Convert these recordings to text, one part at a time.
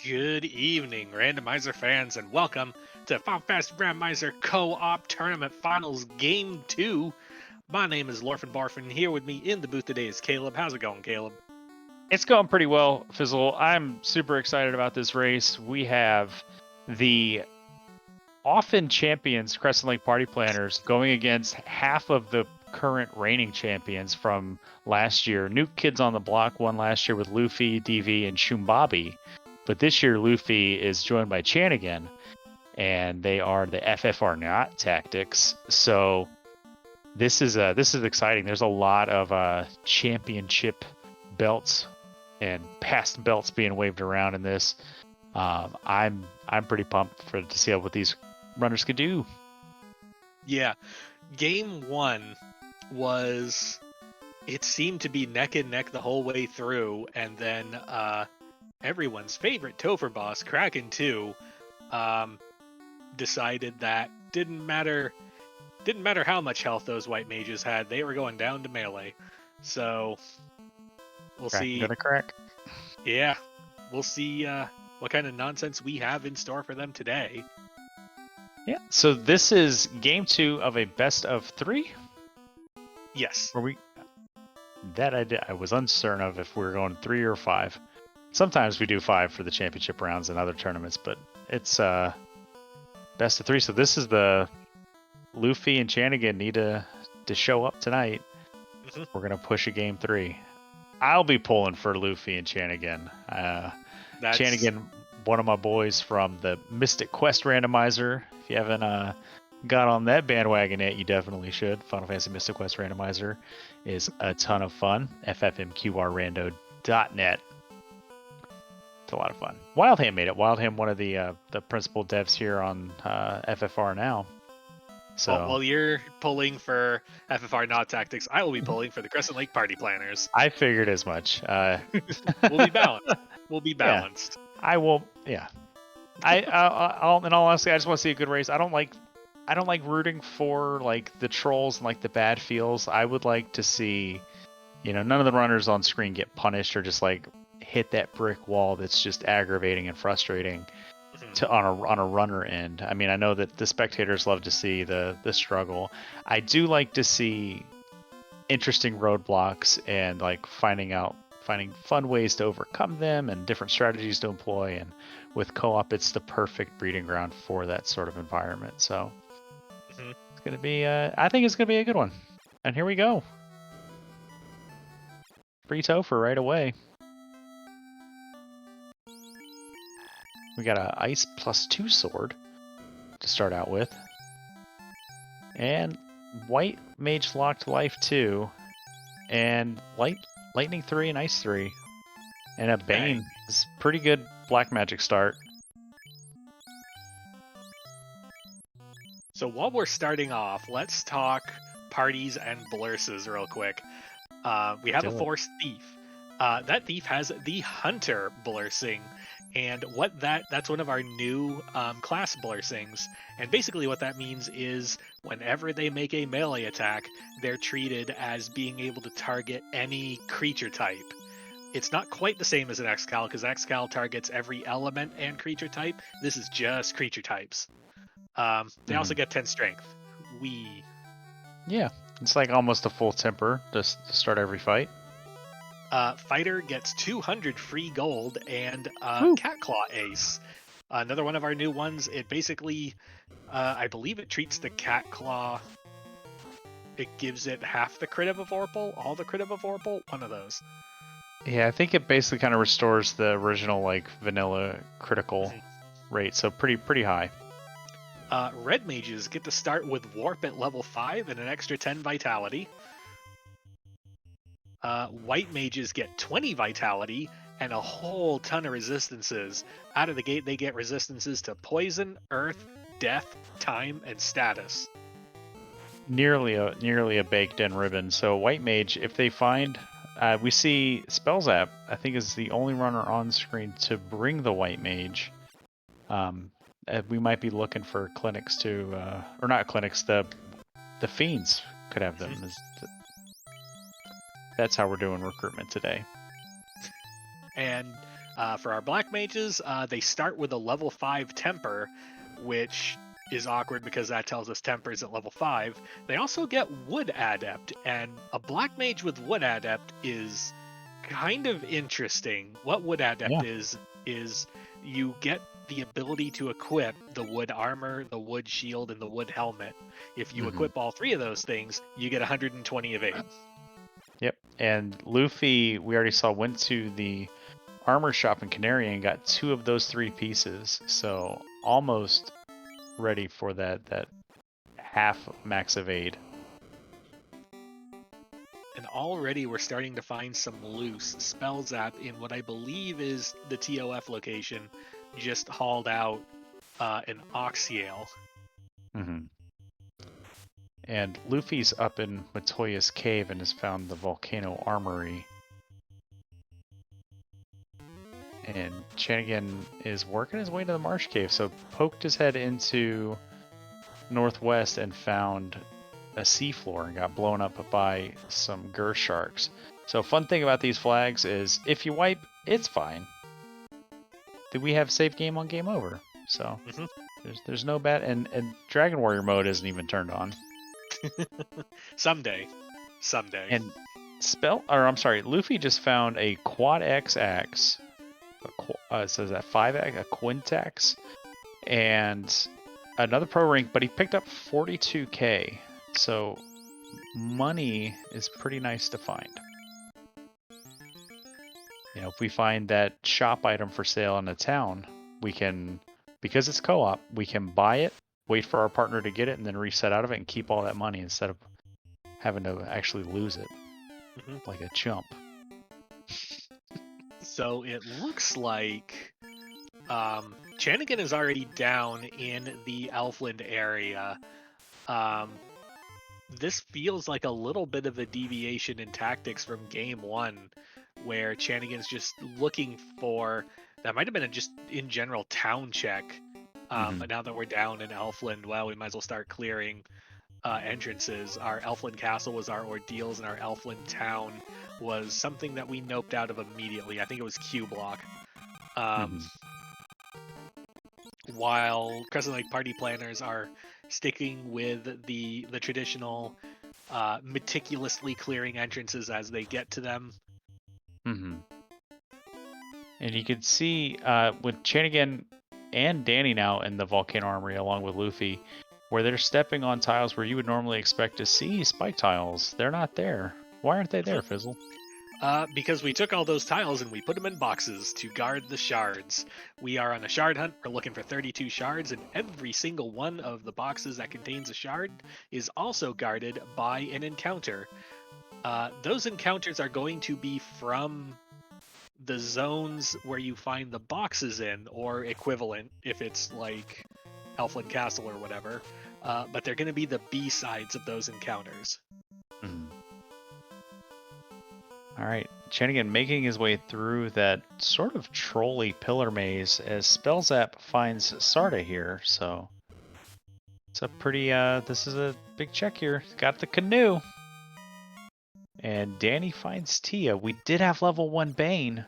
Good evening, Randomizer fans, and welcome to FFR Randomizer Co-op Tournament Finals Game 2. My name is Lorfin Barfin. Here with me in the booth today is Caleb. How's it going, Caleb? It's going pretty well, Fizzle. I'm super excited about this race. We have the often champions Crescent Lake Party Planners going against half of the current reigning champions from last year. New Kids on the Block won last year with Luffy, DV, and Shumbabi. But this year, Luffy is joined by Chanigan, and they are the FFR not tactics. So this is exciting. There's a lot of championship belts and past belts being waved around in this. I'm pretty pumped to see what these runners could do. Yeah, Game 1 it seemed to be neck and neck the whole way through, and then everyone's favorite Topher boss, Kraken 2, decided that didn't matter how much health those white mages had, they were going down to melee. So we'll see. Gonna crack. Yeah, we'll see what kind of nonsense we have in store for them today. Yeah. So this is game 2 of a best of 3. Yes. I was uncertain of if we were going 3 or 5. Sometimes we do 5 for the championship rounds in other tournaments, but it's best of 3. So this is the Luffy and Chanigan need to show up tonight. Mm-hmm. We're gonna push a game 3. I'll be pulling for Luffy and Chanigan. Chanigan, one of my boys from the Mystic Quest Randomizer. If you haven't got on that bandwagon yet, you definitely should. Final Fantasy Mystic Quest Randomizer is a ton of fun. ffmqrrando.net. It's a lot of fun. Wildham made it. Wildham, one of the principal devs here on FFR now. So while you're pulling for FFR not tactics, I will be pulling for the Crescent Lake Party Planners. I figured as much. We'll be balanced. We'll be balanced. Yeah, I will. Yeah. I'll in all honesty, I just want to see a good race. I don't like rooting for like the trolls and like the bad feels. I would like to see, none of the runners on screen get punished or just like hit that brick wall that's just aggravating and frustrating on a runner end. I mean, I know that the spectators love to see the struggle. I do like to see interesting roadblocks and like finding fun ways to overcome them and different strategies to employ. And with co-op, it's the perfect breeding ground for that sort of environment. So it's gonna be I think it's gonna be a good one. And here we go. Free Topher right away. We got a ice +2 sword to start out with. And white mage locked life 2. And lightning 3 and ice 3. And a bane. It's pretty good black magic start. So while we're starting off, let's talk parties and blurses real quick. We have a force thief. That thief has the hunter blursing. And that's one of our new class blursings. And basically what that means is whenever they make a melee attack, they're treated as being able to target any creature type. It's not quite the same as an X-Cal, because X-Cal targets every element and creature type. This is just creature types. They also get 10 strength. Yeah, it's like almost a full temper just to start every fight. Fighter gets 200 free gold and Cat Claw Ace. Another one of our new ones. It basically, I believe it treats the Cat Claw. It gives it half the crit of a Vorpal, all the crit of a Vorpal, one of those. Yeah, I think it basically kind of restores the original like vanilla critical rate, so pretty high. Red mages get to start with Warp at level 5 and an extra 10 vitality. White mages get 20 vitality and a whole ton of resistances. Out of the gate, they get resistances to poison, earth, death, time, and status. Nearly a baked-in ribbon. So white mage, if they find, we see Spellzap, I think is the only runner on screen to bring the white mage. We might be looking for clinics to, or not clinics. The fiends could have them. That's how we're doing recruitment today. And For our black mages, they start with a level 5 temper, which is awkward because that tells us temper is at level 5. They also get wood adept, and a black mage with wood adept is kind of interesting. What wood adept is you get the ability to equip the wood armor, the wood shield, and the wood helmet. If you equip all 3 of those things, you get 120 evade. Yep. And Luffy, we already saw, went to the armor shop in Canary and got 2 of those 3 pieces. So almost ready for that half max evade. And already we're starting to find some loose spell zap in what I believe is the TOF location. Just hauled out an Oxyale. And Luffy's up in Matoya's cave and has found the volcano armory. And Chanigan is working his way to the marsh cave, so poked his head into northwest and found a seafloor and got blown up by some gur sharks. So fun thing about these flags is if you wipe, it's fine. We have save game on game over. So there's no bad, and Dragon Warrior mode isn't even turned on. Someday. And Luffy just found a quad X axe. It says that 5X, a Quintax, and another pro rank, but he picked up 42k. So money is pretty nice to find. You know, if we find that shop item for sale in a town, we can, because it's co-op, we can buy it, wait for our partner to get it, and then reset out of it and keep all that money instead of having to actually lose it like a chump. So it looks like Chanigan is already down in the Elfland area. This feels like a little bit of a deviation in tactics from game 1, where Chanigan's just looking for, that might have been a just in general town check. But now that we're down in Elfland, well, we might as well start clearing entrances. Our Elfland Castle was our ordeals, and our Elfland Town was something that we noped out of immediately. I think it was Q block. While Crescent Lake party planners are sticking with the traditional meticulously clearing entrances as they get to them. And you can see with Chanigan and Danny now in the Volcano Armory along with Luffy, where they're stepping on tiles where you would normally expect to see spike tiles. They're not there. Why aren't they there, Fizzle? Because we took all those tiles and we put them in boxes to guard the shards. We are on a shard hunt. We're looking for 32 shards, and every single one of the boxes that contains a shard is also guarded by an encounter. Those encounters are going to be from the zones where you find the boxes in, or equivalent if it's like Elfland Castle or whatever. But they're going to be the B-sides of those encounters. All right, Chanigan making his way through that sort of trolley pillar maze as Spellzap finds Sarda here. So it's a pretty, this is a big check here. Got the canoe. And Danny finds Tia. We did have level 1 Bane.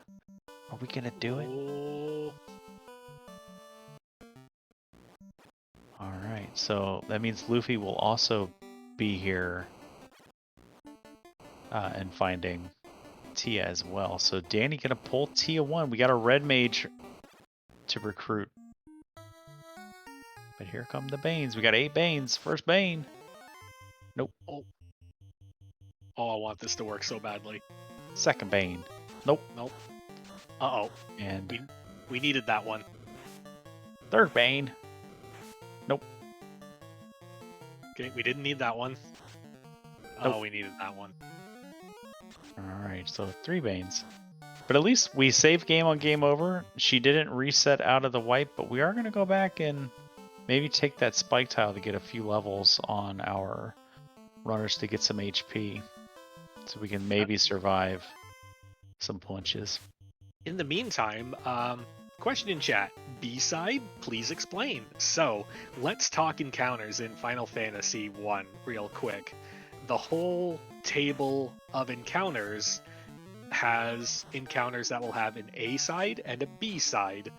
Are we going to do it? All right, so that means Luffy will also be here and finding Tia as well. So Danny gonna pull Tia 1. We got a red mage to recruit. But here come the Banes. We got 8 Banes. First Bane. Nope. Oh, I want this to work so badly. Second Bane. Nope. Uh-oh. And we needed that one. Third Bane. Nope. Okay, we didn't need that one. Nope. Oh, we needed that one. Alright, so 3 Banes. But at least we saved game on game over. She didn't reset out of the wipe, but we are going to go back and maybe take that spike tile to get a few levels on our runners to get some HP. So we can maybe survive some punches. In the meantime, question in chat. B-side, please explain. So, let's talk encounters in Final Fantasy 1 real quick. The whole table of encounters has encounters that will have an A side and a B side.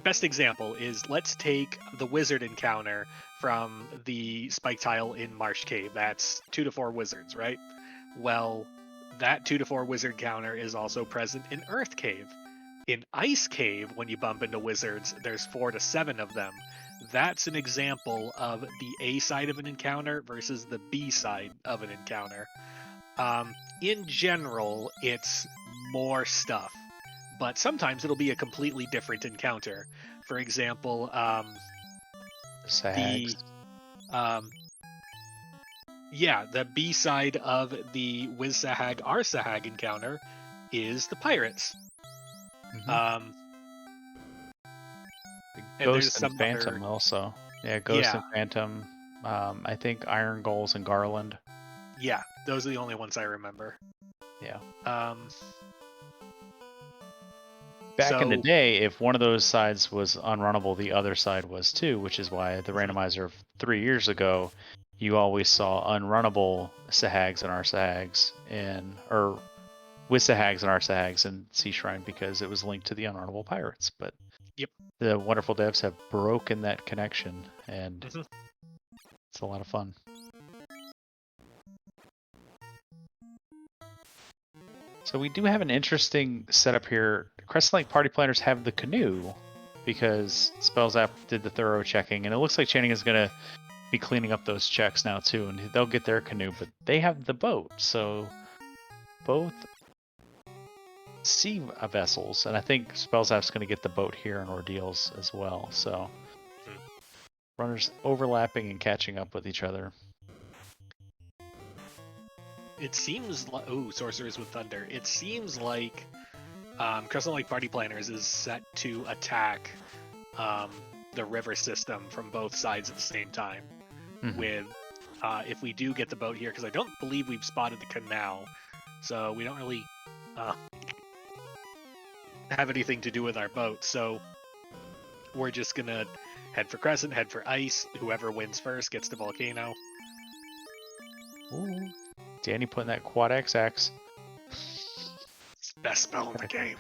Best example is, let's take the wizard encounter from the spike tile in Marsh Cave. That's 2 to 4 wizards, right? Well, that 2 to 4 wizard counter is also present in Earth Cave. In Ice Cave, when you bump into wizards, there's 4 to 7 of them. That's an example of the A side of an encounter versus the B side of an encounter. In general, it's more stuff, but sometimes it'll be a completely different encounter. For example, Sags. The B side of the Wiz Sahag R Sahag encounter is the pirates. Mm-hmm. And Ghost and Phantom also. Yeah, Ghost and Phantom. I think Iron Goals and Garland. Yeah, those are the only ones I remember. Yeah. Back in the day, if one of those sides was unrunnable, the other side was too, which is why the randomizer of 3 years ago, you always saw unrunnable Sahags and R-Sahags or with Sahags and R-Sahags in Sea Shrine, because it was linked to the unrunnable pirates. But the wonderful devs have broken that connection, and it's a lot of fun. So we do have an interesting setup here. Crescent Lake party planners have the canoe because Spells App did the thorough checking, and it looks like Channing is going to be cleaning up those checks now too, and they'll get their canoe, but they have the boat. So both sea vessels, and I think Spells App's going to get the boat here in Ordeals as well. So runners overlapping and catching up with each other. It seems like... Ooh, Sorcerers with Thunder. It seems like Crescent Lake Party Planners is set to attack the river system from both sides at the same time. With, if we do get the boat here, because I don't believe we've spotted the canal, so we don't really have anything to do with our boat. So we're just going to head for Crescent, head for Ice. Whoever wins first gets the Volcano. Ooh. Danny putting that Quad XX. It's the best spell in the game.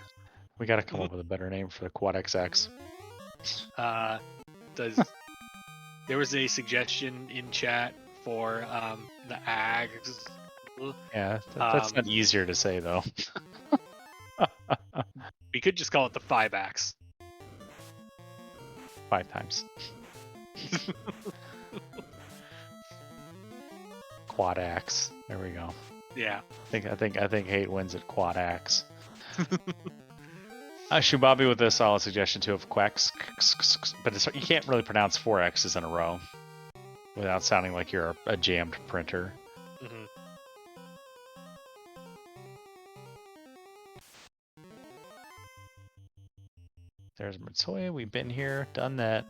We got to come up with a better name for the Quad XX. There was a suggestion in chat for the Ags. Yeah, that's not easier to say though. We could just call it the 5-axe. 5 times. Quad axe. There we go. Yeah. I think Hate wins at Quad axe. Shubabi with a solid suggestion too of Quacks, but you can't really pronounce 4 X's in a row without sounding like you're a jammed printer. There's Matsoya. We've been here, done that.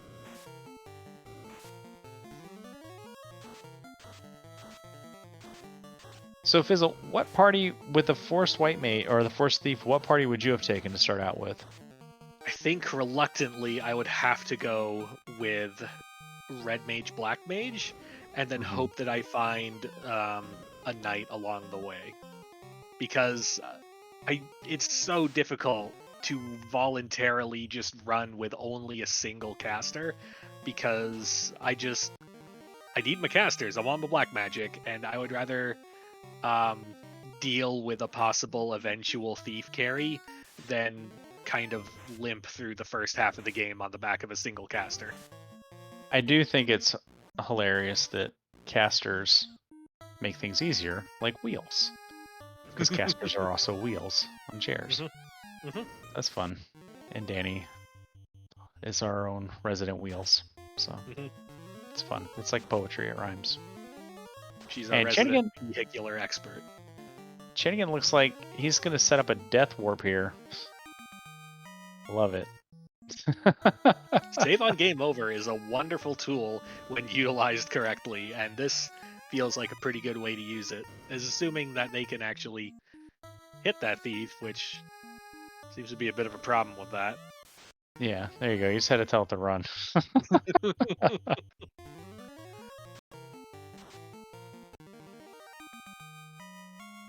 So Fizzle, what party with the Forced White Mage or the Forced Thief, what party would you have taken to start out with? I think reluctantly I would have to go with Red Mage, Black Mage, and then hope that I find a knight along the way. Because it's so difficult to voluntarily just run with only a single caster, because I need my casters. I'm on the black magic, and I would rather deal with a possible eventual thief carry than kind of limp through the first half of the game on the back of a single caster. I do think it's hilarious that casters make things easier, like wheels, because casters are also wheels on chairs. That's fun. And Danny is our own resident wheels, so it's fun. It's like poetry, it rhymes. She's our resident vehicular expert. Chenigan looks like he's going to set up a death warp here. Love it. Save on game over is a wonderful tool when utilized correctly, and this feels like a pretty good way to use it, is assuming that they can actually hit that thief, which seems to be a bit of a problem with that. Yeah, there you go. You just had to tell it to run.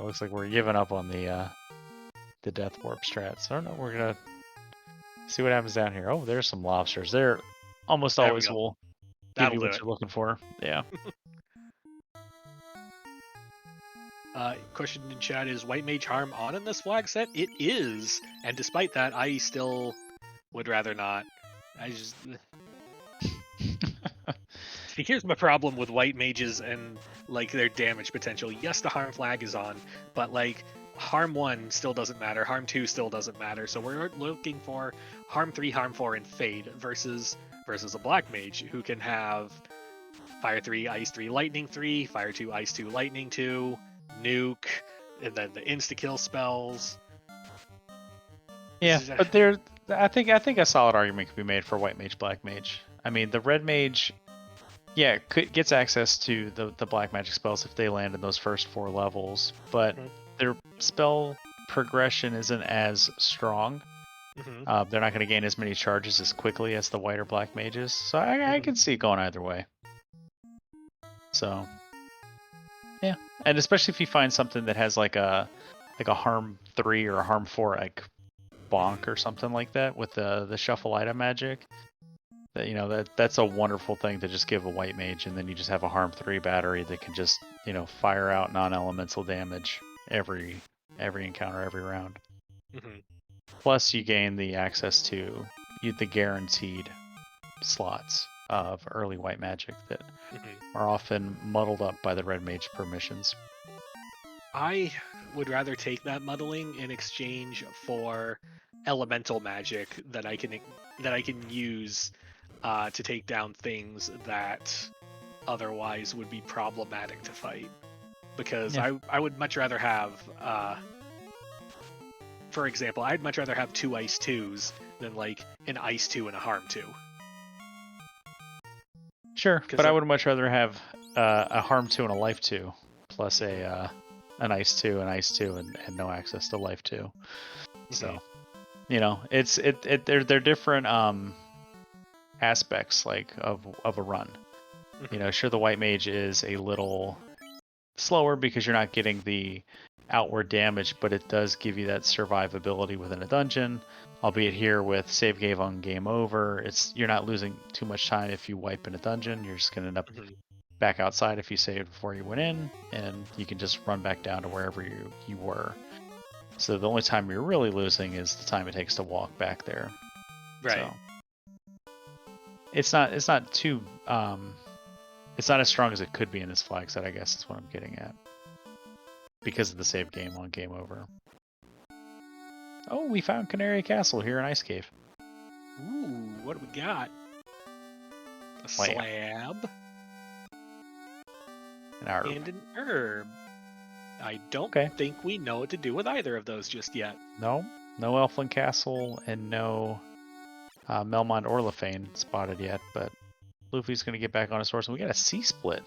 It looks like we're giving up on the Death Warp strats. I don't know. We're gonna see what happens down here. Oh, there's some lobsters. They're almost There we always go. will give That'll you do what it. you're looking for. Yeah. Question in chat is White Mage Harm on in this flag set? It is, and despite that, I still would rather not. I just see. Here's my problem with White Mages and like their damage potential. Yes, the Harm flag is on, but like Harm 1 still doesn't matter. Harm 2 still doesn't matter. So we're looking for Harm 3, Harm 4, and Fade versus a Black Mage who can have Fire 3, Ice 3, Lightning 3, Fire 2, Ice 2, Lightning 2, Nuke, and then the insta-kill spells. Yeah, but I think a solid argument could be made for White Mage, Black Mage. I mean, the Red Mage, yeah, gets access to the Black Magic spells if they land in those first 4 levels, but their spell progression isn't as strong. They're not going to gain as many charges as quickly as the White or Black Mages, so I can see it going either way. So, yeah, and especially if you find something that has like a Harm 3 or a Harm 4 like bonk or something like that with the shuffle item magic, that that's a wonderful thing to just give a White Mage, and then you just have a Harm 3 battery that can just fire out non-elemental damage every encounter, every round. Plus you gain the access to the guaranteed slots of early white magic that are often muddled up by the Red Mage permissions. I would rather take that muddling in exchange for elemental magic that I can use to take down things that otherwise would be problematic to fight. Because I would much rather have, for example, I'd much rather have 2 Ice 2s than like an Ice 2 and a Harm 2. Sure, but I would much rather have a Harm 2 and a Life 2, plus an Ice 2 and Ice 2 and no access to Life 2. So, they're different aspects like of a run. Sure, the White Mage is a little slower because you're not getting the outward damage, but it does give you that survivability within a dungeon. Albeit here with save game on game over, you're not losing too much time if you wipe in a dungeon. You're just gonna end up back outside if you saved before you went in, and you can just run back down to wherever you were. So the only time you're really losing is the time it takes to walk back there. Right. So it's not too it's not as strong as it could be in this flag set, I guess is what I'm getting at. Because of the save game on game over. Oh, we found Canary Castle here in Ice Cave. Ooh, what do we got? A slab. An herb. And an herb. I don't think we know what to do with either of those just yet. No Elfland Castle and no Melmond or Lefane spotted yet, but Luffy's going to get back on his horse, and we got a C-split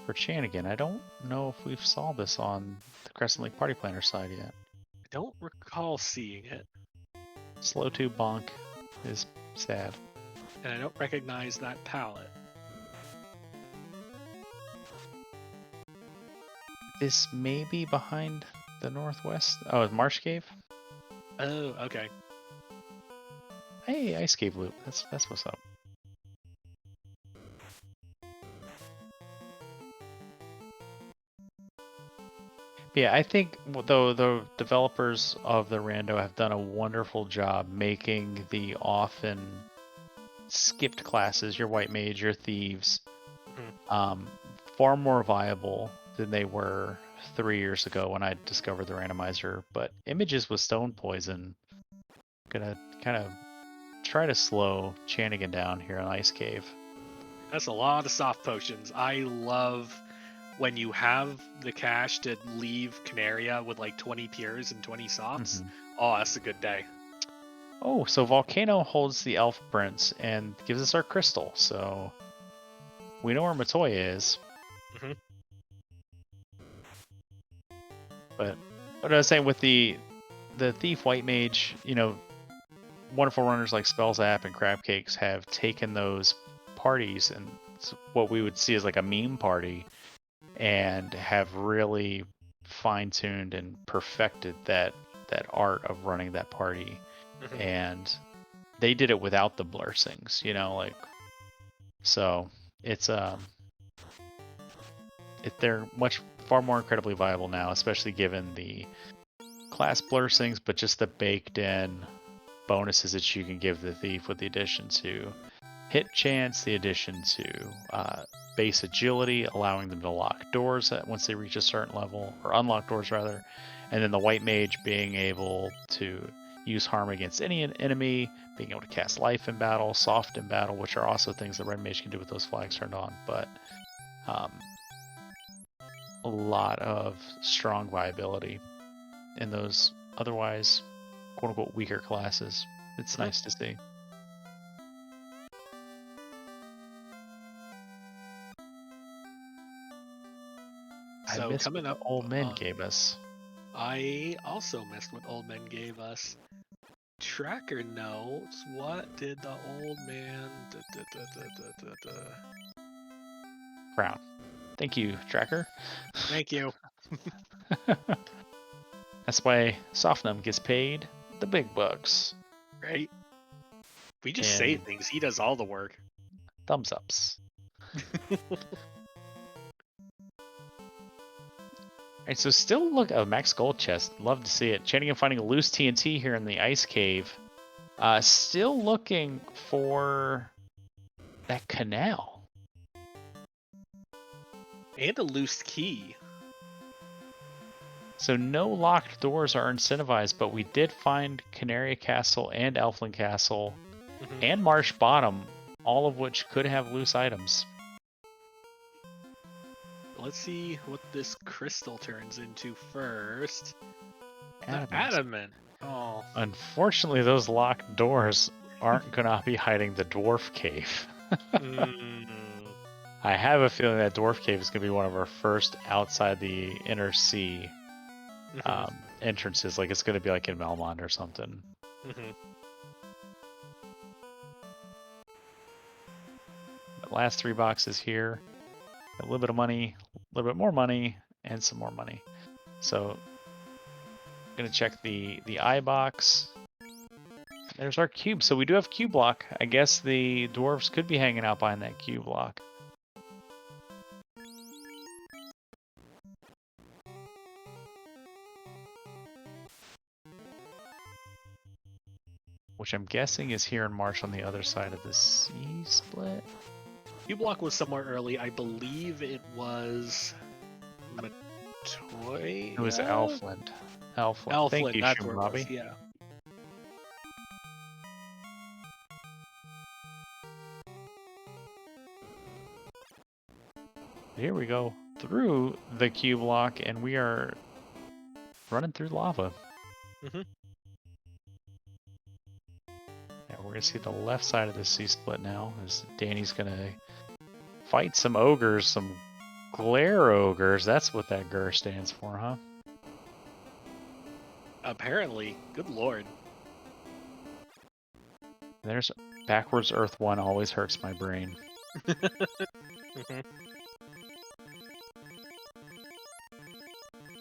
for Chanigan. I don't know if we've saw this on the Crescent Lake Party Planner side yet. I don't recall seeing it. Slow 2 bonk is sad. And I don't recognize that palette. This may be behind the northwest. Oh, it's Marsh Cave? Oh, okay. Hey, Ice Cave loop. That's what's up. Yeah, I think though the developers of the Rando have done a wonderful job making the often skipped classes, your White Mage, your Thieves, far more viable than they were 3 years ago when I discovered the Randomizer. But Images with Stone Poison gonna kind of try to slow Chanigan down here on Ice Cave. That's a lot of soft potions. I love when you have the cash to leave Canaria with like 20 pures and 20 softs. Oh, that's a good day. Oh, so Volcano holds the Elf Prince and gives us our crystal, so we know where Matoya is. But what I was saying with the Thief White Mage, wonderful runners like Spellzap and Crabcakes have taken those parties and what we would see as like a meme party and have really fine-tuned and perfected that art of running that party, and they did it without the blursings, you know, like, so it's they're far more incredibly viable now, especially given the class blursings, but just the baked in bonuses that you can give the thief with the addition to hit chance, the addition to base agility, allowing them to lock doors once they reach a certain level, or unlock doors rather, and then the white mage being able to use harm against any enemy, being able to cast life in battle, soft in battle, which are also things that red mage can do with those flags turned on, but a lot of strong viability in those otherwise quote-unquote weaker classes. It's nice to see. So I missed coming what up, the old men gave us. I also missed what old men gave us. Tracker notes. What did the old man? Crown. Thank you, Tracker. Thank you. That's why Softnum gets paid the big bucks. Right? We just say things. He does all the work. Thumbs ups. Alright, so still look a max gold chest. Love to see it. Channing and finding a loose TNT here in the ice cave. Still looking for that canal. And a loose key. So no locked doors are incentivized, but we did find Canaria Castle and Elflin Castle and Marsh Bottom, all of which could have loose items. Let's see what this crystal turns into first. Adamant. Adamant. Oh. Unfortunately, those locked doors aren't going to be hiding the dwarf cave. I have a feeling that dwarf cave is going to be one of our first outside the inner sea entrances. Like it's going to be like in Melmond or something. The last 3 boxes here. A little bit of money, a little bit more money, and some more money. So, gonna check the eye box. There's our cube. So we do have cube block. I guess the dwarves could be hanging out behind that cube block. Which I'm guessing is here in March on the other side of the sea split. Cube block was somewhere early. I believe it was Matoy. It was Elfland. Elfland. Thank you, That's where it Robbie. was. Yeah. Here we go through the cube block, and we are running through lava. Yeah, we're gonna see the left side of the sea split now, as Danny's gonna fight some ogres, some glare ogres. That's what that GUR stands for, huh? Apparently. Good lord. There's backwards Earth 1 always hurts my brain.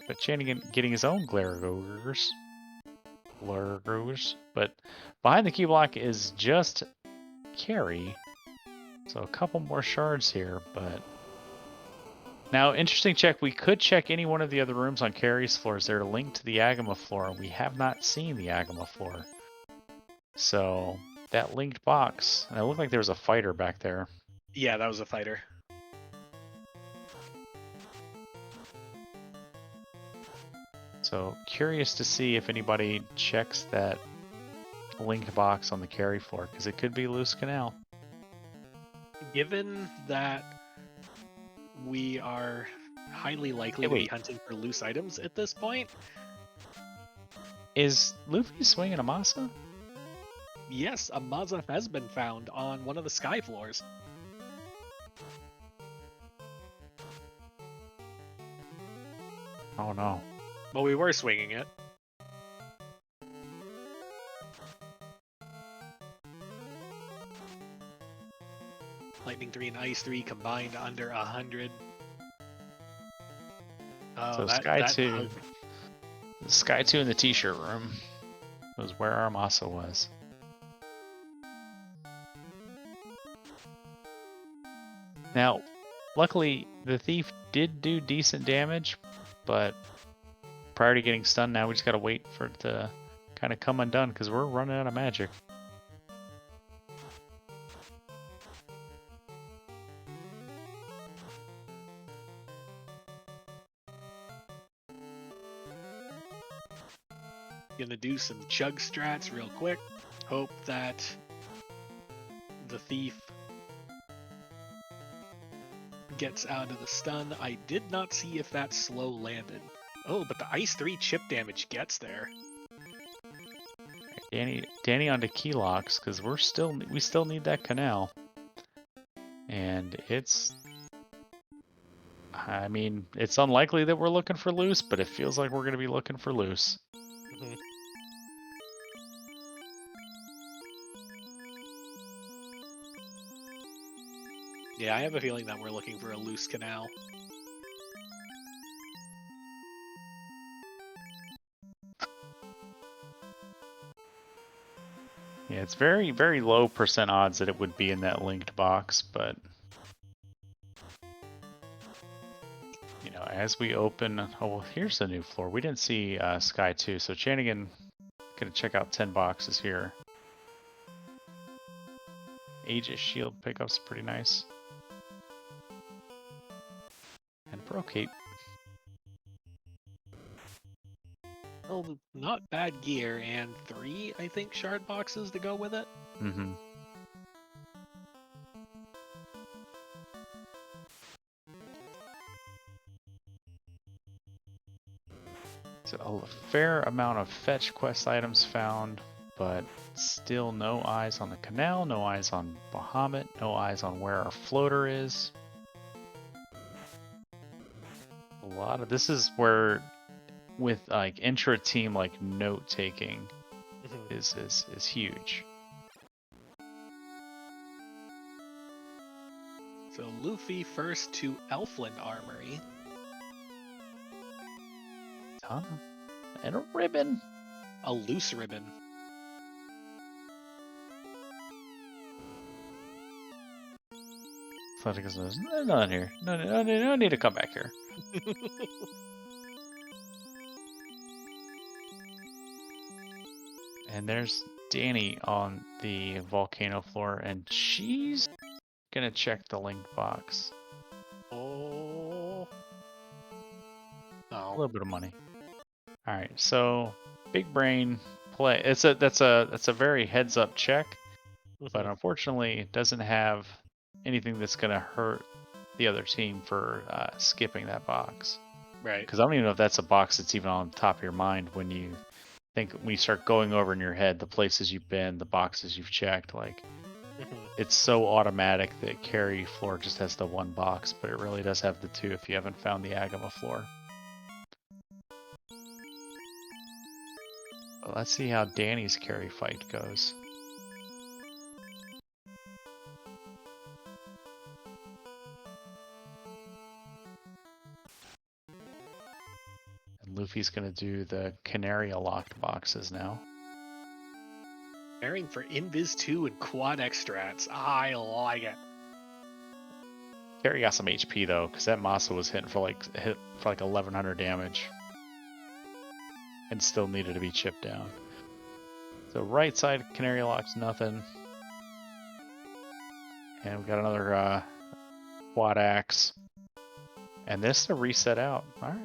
But Channing getting his own glare ogres. But behind the key block is just Carrie. So a couple more shards here, but now interesting check. We could check any one of the other rooms on Carrie's floors. They're linked to the Agama floor. We have not seen the Agama floor. So that linked box, and it looked like there was a fighter back there. Yeah, that was a fighter. So curious to see if anybody checks that linked box on the Carrie floor, because it could be loose canal. Given that we are highly likely to be hunting for loose items at this point. Is Luffy swinging a Masa? Yes, a Masa has been found on one of the sky floors. Oh no. Well, we were swinging it. Lightning 3 and Ice 3 combined under 100. Oh, So that Sky that 2. Sky 2 in the t-shirt room was where our Masa was. Now, luckily, the thief did do decent damage, but prior to getting stunned, now we just gotta wait for it to kind of come undone because we're running out of magic. Gonna do some chug strats real quick. Hope that the thief gets out of the stun. I did not see if that slow landed. Oh, but the Ice 3 chip damage gets there. Danny onto key locks because we still need that canal, and I mean, it's unlikely that we're looking for loose, but it feels like we're gonna be looking for loose. Mm-hmm. Yeah, I have a feeling that we're looking for a loose canal. Yeah, it's very, very low % odds that it would be in that linked box, but you know, as we open, oh well, here's the new floor. We didn't see Sky 2, so Chanigan gonna check out 10 boxes here. Aegis Shield pickup's pretty nice. And Pro Cape. Well, not bad gear, and 3, I think, shard boxes to go with it. Mm-hmm. So a fair amount of fetch quest items found, but still no eyes on the canal, no eyes on Bahamut, no eyes on where our floater is. A lot of this is where, with like intra-team like note taking, is huge. So Luffy first to Elfland Armory. And a ribbon. A loose ribbon. Athletic says, no, not here. No need to come back here. And there's Danny on the volcano floor, and she's gonna check the linked box. Oh. A little bit of money. All right, so big brain play. That's a very heads up check, but unfortunately, it doesn't have anything that's gonna hurt the other team for skipping that box. Right. Because I don't even know if that's a box that's even on top of your mind when you start going over in your head the places you've been, the boxes you've checked. Like, it's so automatic that carry floor just has the one box, but it really does have the two if you haven't found the Agama floor. But let's see how Danny's carry fight goes. And Luffy's gonna do the Canaria locked boxes now. Preparing for Invis 2 and Quad X strats. I like it. Carry got some HP though, because that Masa was hit for like 1100 damage. And still needed to be chipped down. So right side Canary locks nothing. And we got another quad axe. And this to reset out. Alright.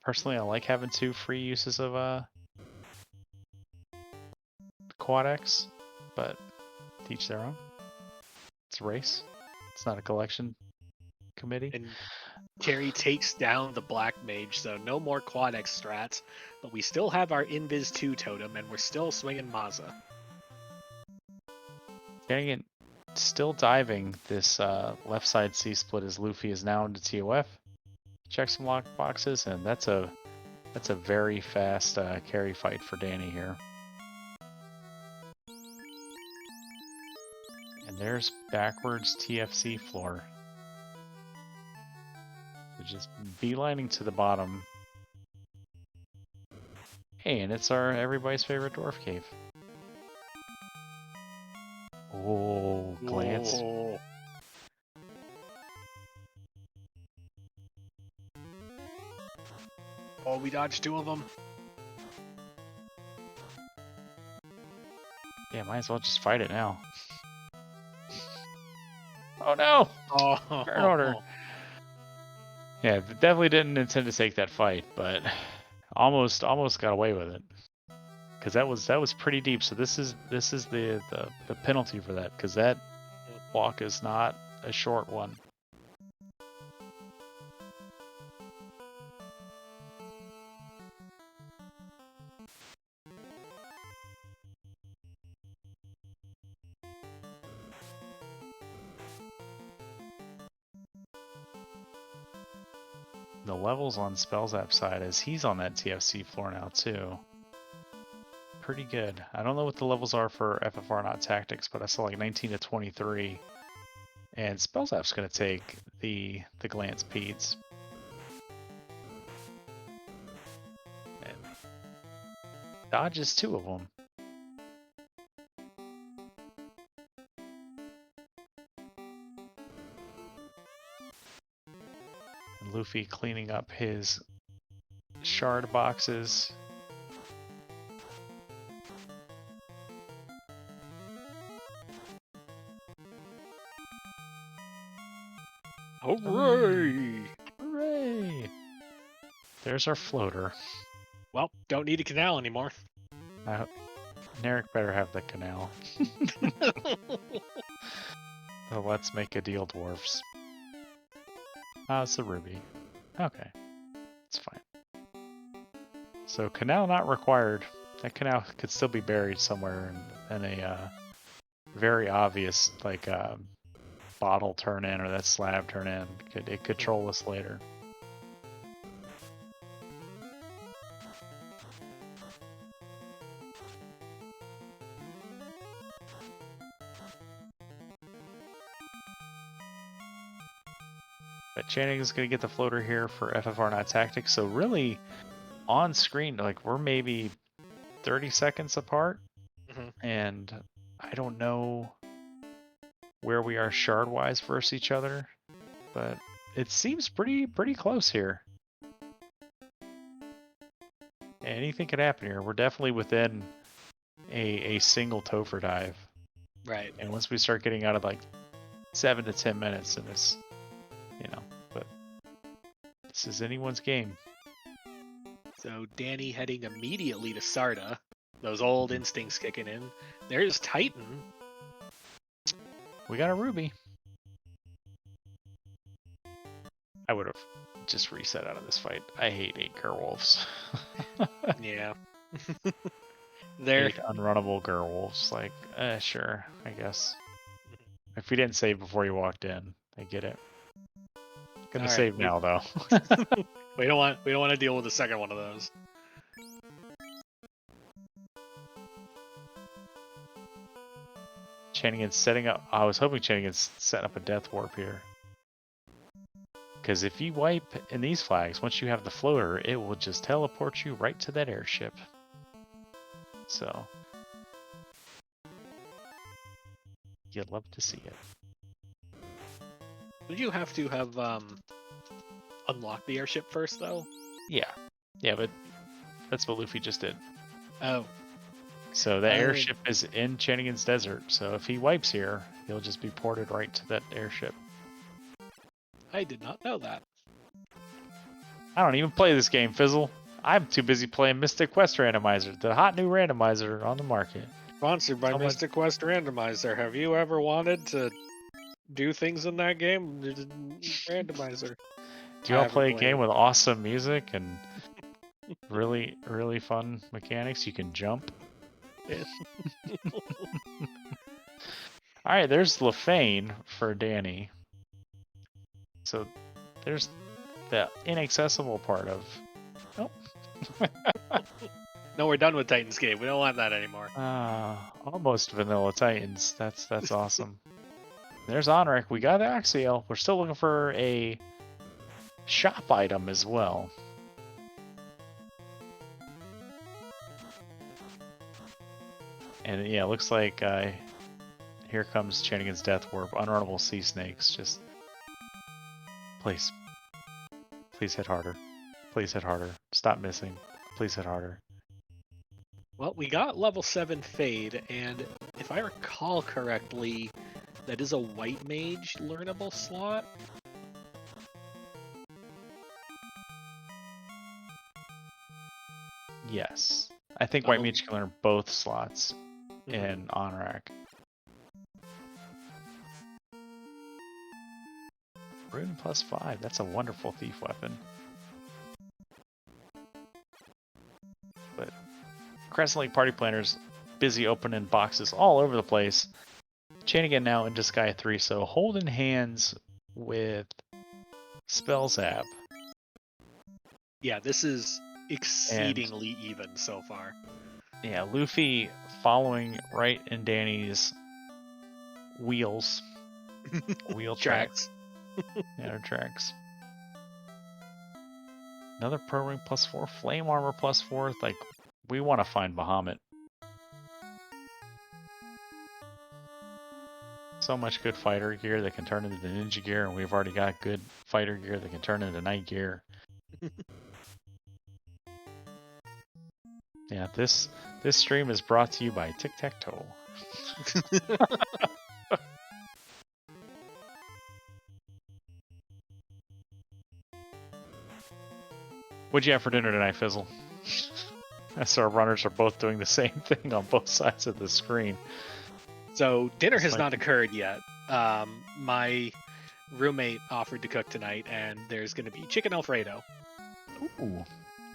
Personally, I like having 2 free uses of quad axe, but teach their own. It's a race. It's not a collection committee. And Carry takes down the Black Mage, so no more Quad X strats, but we still have our Invis 2 totem, and we're still swinging Maza. Getting it, still diving this left side C-split as Luffy is now into TOF. Check some lock boxes, and that's a very fast carry fight for Danny here. And there's backwards TFC floor. just beelining to the bottom. Hey, and it's our everybody's favorite dwarf cave. Oh, glance. Whoa. Oh, we dodged 2 of them. Yeah, might as well just fight it now. Oh no! Oh. Turn order. Yeah, definitely didn't intend to take that fight, but almost got away with it. Because that was pretty deep. So this is the penalty for that, because that walk is not a short one. The levels on Spells App side, as he's on that TFC floor now too. Pretty good. I don't know what the levels are for FFR, not Tactics, but I saw like 19 to 23. And Spells App's going to take the glance peds. And dodges 2 of them. And Luffy cleaning up his shard boxes. Hooray! Hooray! There's our floater. Well, don't need a canal anymore. Narek better have the canal. So let's make a deal, dwarfs. It's a ruby. Okay. It's fine. So canal not required. That canal could still be buried somewhere in a very obvious like bottle turn in or that slab turn in. It could troll us later. But Channing is going to get the floater here for FFR, not Tactics. So really, on screen, like we're maybe 30 seconds apart, and I don't know where we are shard-wise versus each other, but it seems pretty close here. Anything could happen here. We're definitely within a single Topher dive. Right. And once we start getting out of like 7 to 10 minutes, and it's, but this is anyone's game. So Danny heading immediately to Sarda. Those old instincts kicking in. There's Titan. We got a ruby. I would have just reset out of this fight. I hate 8 Gerwolves. Yeah. They're 8 unrunnable Gerwolves. Like, sure, I guess. If we didn't save before you walked in, I get it. Gonna save now though. we don't want to deal with the second one of those. Channingen's setting up. I was hoping Channingen's setting up a death warp here. Because if you wipe in these flags, once you have the floater, it will just teleport you right to that airship. So you'd love to see it. Would you have to have unlocked the airship first, though? Yeah, but that's what Luffy just did. Oh. So the airship is in Channingen's desert, so if he wipes here, he'll just be ported right to that airship. I did not know that. I don't even play this game, Fizzle. I'm too busy playing Mystic Quest Randomizer, the hot new randomizer on the market. Sponsored by Mystic Quest Randomizer. Have you ever wanted to do things in that game? Randomizer. Do you all play a game with awesome music and really, really fun mechanics? You can jump. Yeah. Alright, there's Lefane for Danny. So there's the inaccessible part of... Oh. No, we're done with Titans Cave. We don't want that anymore. Almost Vanilla Titans. That's awesome. There's Onrek. We got Axiel. We're still looking for a shop item as well. And yeah, it looks like here comes Chanigan's Death Warp. Unrunnable sea snakes. Just please hit harder. Please hit harder. Stop missing. Please hit harder. Well, we got level 7 Fade, and if I recall correctly, that is a white mage learnable slot. Yes. I think White Mage can learn both slots in Onrak. Rune +5. That's a wonderful thief weapon. But Crescent Lake Party Planners busy opening boxes all over the place. Chanigan now into Sky 3, so holding hands with Spell Zap. Yeah, this is exceedingly even so far. Yeah, Luffy following right in Danny's wheels. Wheel tracks. Yeah, their tracks. Another Pro Ring +4, Flame Armor +4. Like, we want to find Bahamut. So much good fighter gear that can turn into ninja gear, and we've already got good fighter gear that can turn into night gear. Yeah, this stream is brought to you by Tic Tac Toe. What'd you have for dinner tonight, Fizzle? So our runners are both doing the same thing on both sides of the screen. So dinner has not occurred yet. My roommate offered to cook tonight, and there's going to be chicken Alfredo. Ooh.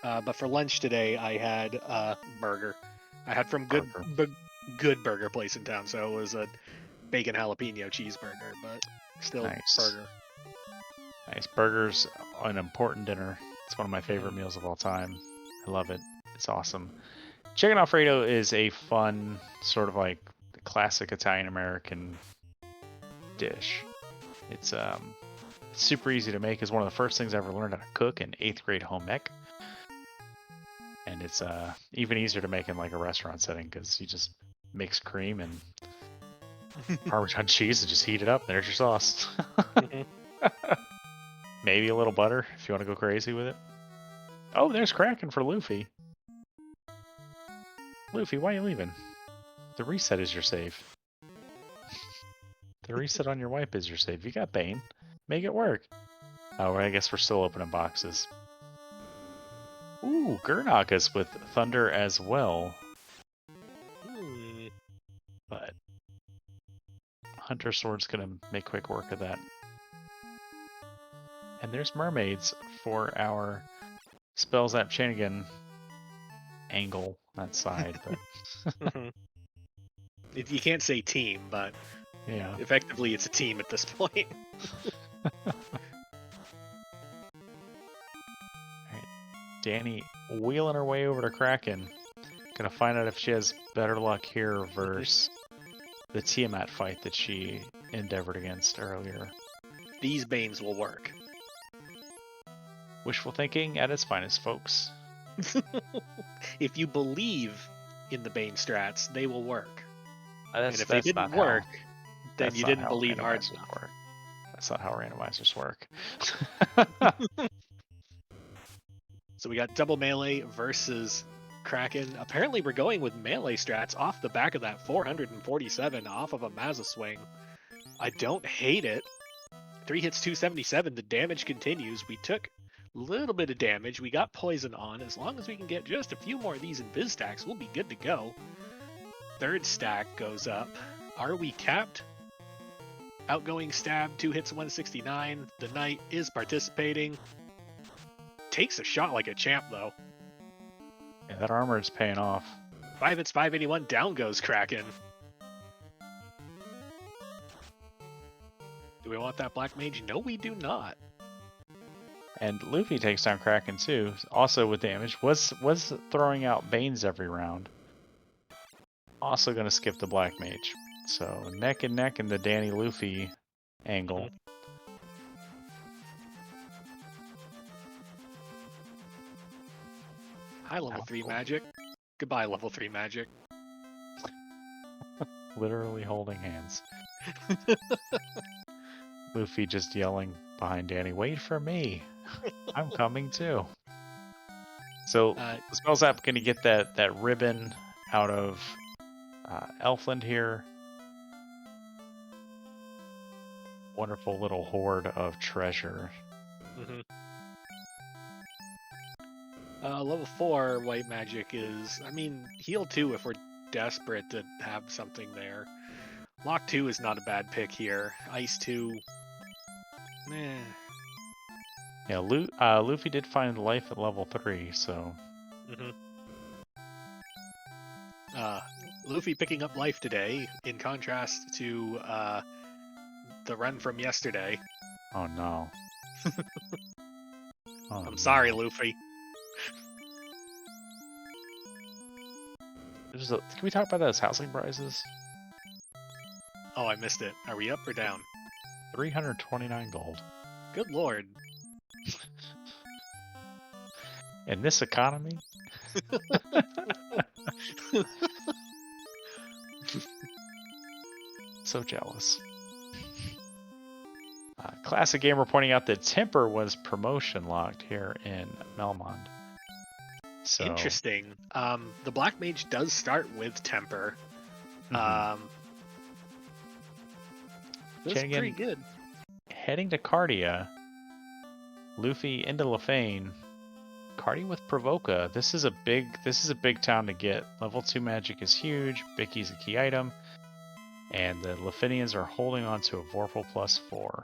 But for lunch today, I had a burger. I had from good burger place in town, so it was a bacon jalapeno cheeseburger, but still nice. burger. Nice. Burger's an important dinner. It's one of my favorite meals of all time. I love it. It's awesome. Chicken Alfredo is a fun, sort of like classic Italian-American dish. It's super easy to make. It's one of the first things I ever learned how to cook in 8th grade home ec. And it's even easier to make in like a restaurant setting because you just mix cream and Parmesan cheese and just heat it up. There's your sauce. Maybe a little butter if you want to go crazy with it. Oh, there's Kraken for Luffy. Luffy, why are you leaving? The reset is your save. The reset on your wipe is your save. You got Bane. Make it work. Oh, I guess we're still opening boxes. Ooh, Gurnakas with Thunder as well. But Hunter Sword's gonna make quick work of that. And there's mermaids for our Spell Zap Chanigan angle, that side. But You can't say team, but yeah, effectively it's a team at this point. Danny wheeling her way over to Kraken. Gonna find out if she has better luck here versus the Tiamat fight that she endeavored against earlier. These Banes will work. Wishful thinking at its finest, folks. If you believe in the Bane strats, they will work. And if they didn't work, then you didn't believe hard enough. Work. That's not how randomizers work. So we got double melee versus Kraken. Apparently we're going with melee strats off the back of that 447 off of a Mazza swing. I don't hate it. 3 hits, 277. The damage continues. We took a little bit of damage. We got poison on. As long as we can get just a few more of these in Viz stacks, we'll be good to go. 3rd stack goes up. Are we capped? Outgoing stab, 2 hits, 169. The knight is participating. Takes a shot like a champ, though. Yeah, that armor is paying off. 5 hits, 581. Down goes Kraken. Do we want that Black Mage? No, we do not. And Luffy takes down Kraken too, also with damage. Was throwing out Banes every round. Also going to skip the Black Mage. So neck and neck in the Danny Luffy angle. Hi, level 3 magic. Goodbye, level 3 magic. Literally holding hands. Luffy just yelling behind Danny, "Wait for me! I'm coming too." So Spell Zap going to get that ribbon out of Elfland here. Wonderful little hoard of treasure. Mm-hmm. Level 4 white magic is, I mean, heal 2 if we're desperate to have something there. Lock 2 is not a bad pick here. Ice 2, meh. Yeah, Luffy did find life at level 3, so... Mm-hmm. Luffy picking up life today, in contrast to the run from yesterday. Oh no. Oh, I'm sorry, no. Luffy. Can we talk about those housing prices? Oh, I missed it. Are we up or down? 329 gold. Good lord. In this economy? So jealous. Classic Gamer pointing out that Temper was promotion locked here in Melmond. So, interesting. The Black Mage does start with Temper. mm-hmm. That's pretty good. Heading to Cardia, Luffy into Lefane, Cardia with Provoca. This is a big town to get. Level 2 magic is huge. Bicky's a key item, and the Lefinians are holding on to a Vorpal +4.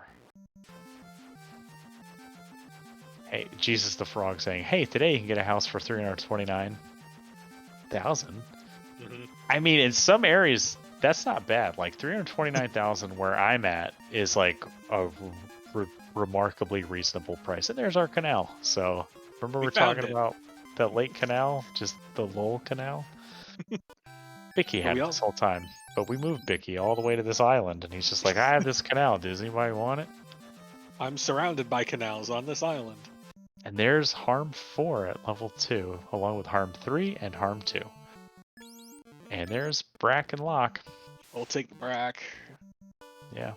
Hey, Jesus the Frog saying, "Hey, today you can get a house for 329,000." Mm-hmm. I mean, in some areas that's not bad. Like 329,000 where I'm at is like a remarkably reasonable price. And there's our canal. So remember we're talking about the Lake Canal, just the Lowell Canal. Bicky had it this whole time, but we moved Bicky all the way to this island, and he's just like, "I have this canal. Does anybody want it?" I'm surrounded by canals on this island. And there's Harm 4 at level 2, along with Harm 3 and Harm 2. And there's Brack and Locke. We'll take the Brack. Yeah.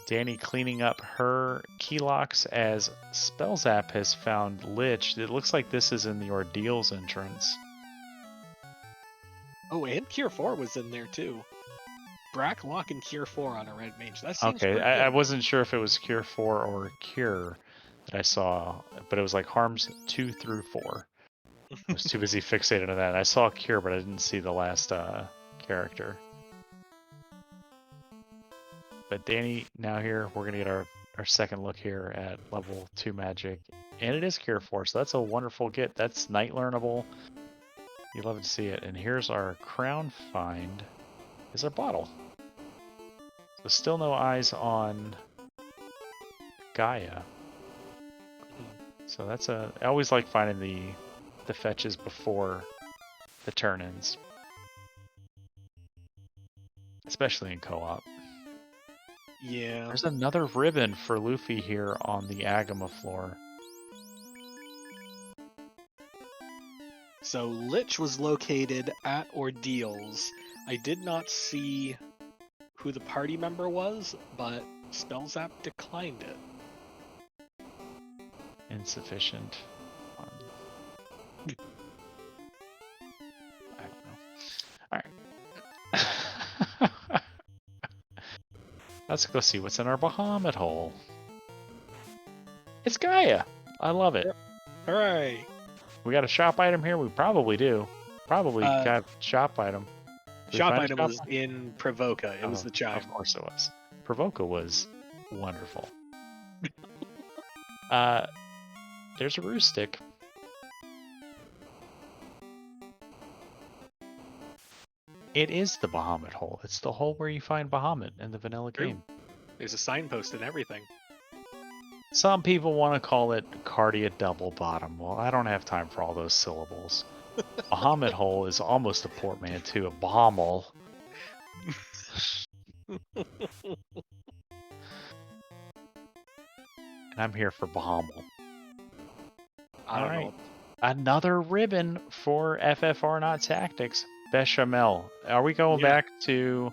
Danny cleaning up her key locks as Spell Zap has found Lich. It looks like this is in the Ordeals entrance. Oh, and Cure 4 was in there too. Brack, Locke, and Cure 4 on a red mage. That seems okay. Pretty good. I wasn't sure if it was Cure 4 or Cure that I saw, but it was like Harms 2 through 4. I was too busy fixated on that. I saw Cure, but I didn't see the last character. But Danny, now here, we're going to get our second look here at level 2 magic. And it is Cure 4, so that's a wonderful get. That's night learnable. You love to see it. And here's our crown find. Is our bottle. So still no eyes on Gaia. So that's I always like finding the fetches before the turn-ins. Especially in co-op. Yeah. There's another ribbon for Luffy here on the Agama floor. So Lich was located at Ordeals. I did not see who the party member was, but Spell Zap declined it. Insufficient. I don't know. Alright. Let's go see what's in our Bahamut hole. It's Gaia! I love it. Hooray! We got a shop item here? We probably do. Probably got a shop item. Shop item was in Provoca. It was the chime. Of course it was. Provoca was wonderful. There's a roost stick. It is the Bahamut hole. It's the hole where you find Bahamut in the vanilla game. There's a signpost and everything. Some people want to call it Cardia Double Bottom. Well, I don't have time for all those syllables. Bahamut hole is almost a portmanteau of Bahamel. And I'm here for Bahamel. I don't know. Another ribbon for FFR, not tactics. Bechamel. Are we going Yeah. back to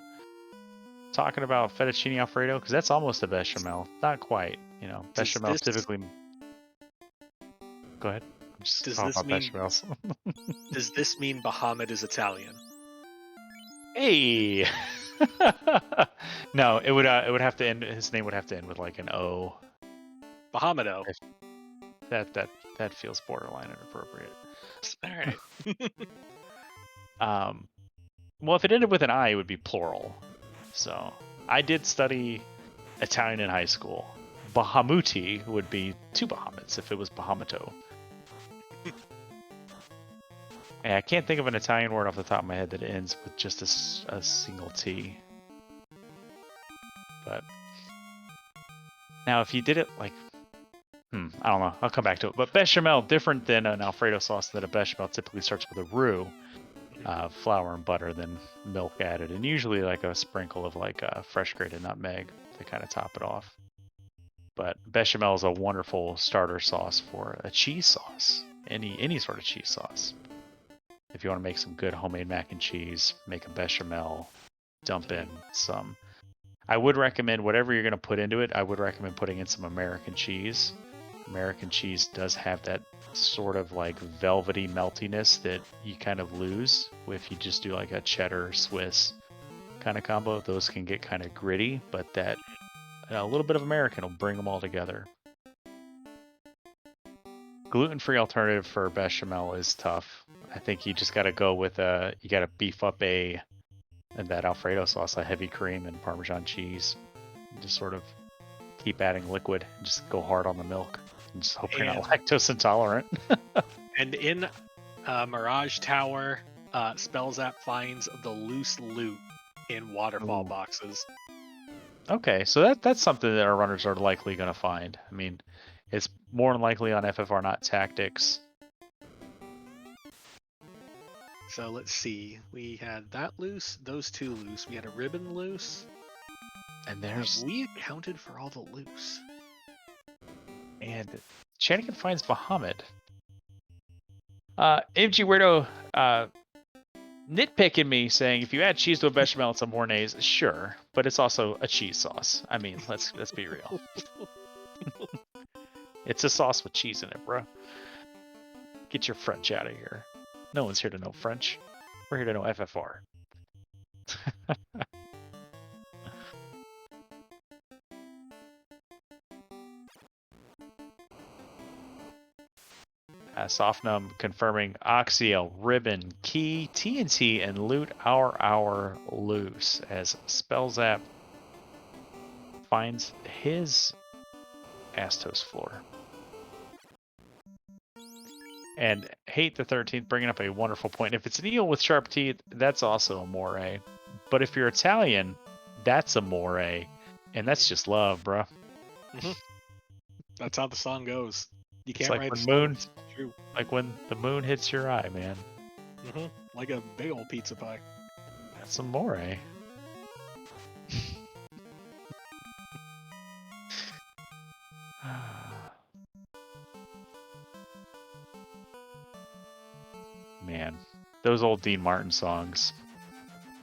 talking about fettuccine alfredo? Because that's almost a bechamel. Not quite. You know, Does bechamel this typically. Go ahead. I'm just does talking this about mean bechamels. does this mean Bahamut is Italian? Hey. No, it would have to end. His name would have to end with like an O. Bahamuto. That feels borderline inappropriate. All right. Well, if it ended with an I, it would be plural. So I did study Italian in high school. Bahamuti would be two Bahamuts if it was Bahamuto. Yeah, I can't think of an Italian word off the top of my head that ends with just a single T. But now, if you did it like, I don't know. I'll come back to it. But bechamel, different than an Alfredo sauce. That a bechamel typically starts with a roux, flour and butter, then milk added, and usually like a sprinkle of like fresh grated nutmeg to kind of top it off. But bechamel is a wonderful starter sauce for a cheese sauce, any sort of cheese sauce. If you want to make some good homemade mac and cheese, make a bechamel, dump in some. I would recommend whatever you're going to put into it, I would recommend putting in some American cheese. American cheese does have that sort of like velvety meltiness that you kind of lose if you just do like a cheddar Swiss kind of combo. Those can get kind of gritty, but that a little bit of American will bring them all together. Gluten-free alternative for bechamel is tough. I think you just got to go with you got to beef up that Alfredo sauce, a heavy cream and Parmesan cheese. Just sort of keep adding liquid and just go hard on the milk. And just hope you're not lactose intolerant. And in Mirage Tower, Spellzap finds the loose loot in waterfall boxes. Okay, so that's something that our runners are likely going to find. I mean, it's more than likely on FFR, not tactics. So let's see. We had that loose, those two loose. We had a ribbon loose. And there's... Have we accounted for all the loose? And Shanigan finds Bahamut. MG Weirdo nitpicking me, saying if you add cheese to a bechamel, it's a Mornay's. Sure, but it's also a cheese sauce. I mean, let's be real. It's a sauce with cheese in it, bro. Get your French out of here. No one's here to know French. We're here to know FFR. Softnum confirming Oxiel, Ribbon, Key, TNT, and Loot Hour loose as Spellzap finds his Astos floor. And Hate the 13th bringing up a wonderful point. If it's an eel with sharp teeth, that's also a moray. But if you're Italian, that's a moray. And that's just love, bro. Mm-hmm. That's how the song goes. You It's can't like write when a song moon, that's true. like when the moon hits your eye, man. Mm-hmm. Like a big old pizza pie. That's a moray. Man, those old Dean Martin songs.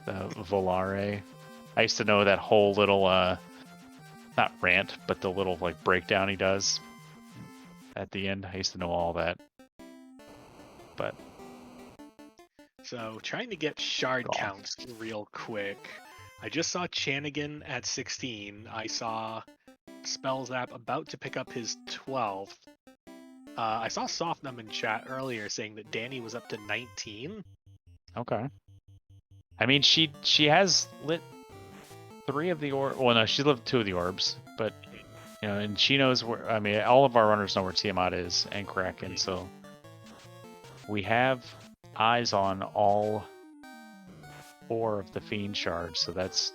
The Volare. I used to know that whole little, not rant, but the little like breakdown he does at the end. I used to know all that. But so trying to get shard counts real quick. I just saw Chanigan at 16. I saw Spellzap about to pick up his 12th. I saw Softnum in chat earlier saying that Danny was up to 19. Okay. I mean, she has lit 3 of the orbs. Well, no, she lit 2 of the orbs, but you know, and she knows where. I mean, all of our runners know where Tiamat is and Kraken, so we have eyes on all 4 of the Fiend shards. So that's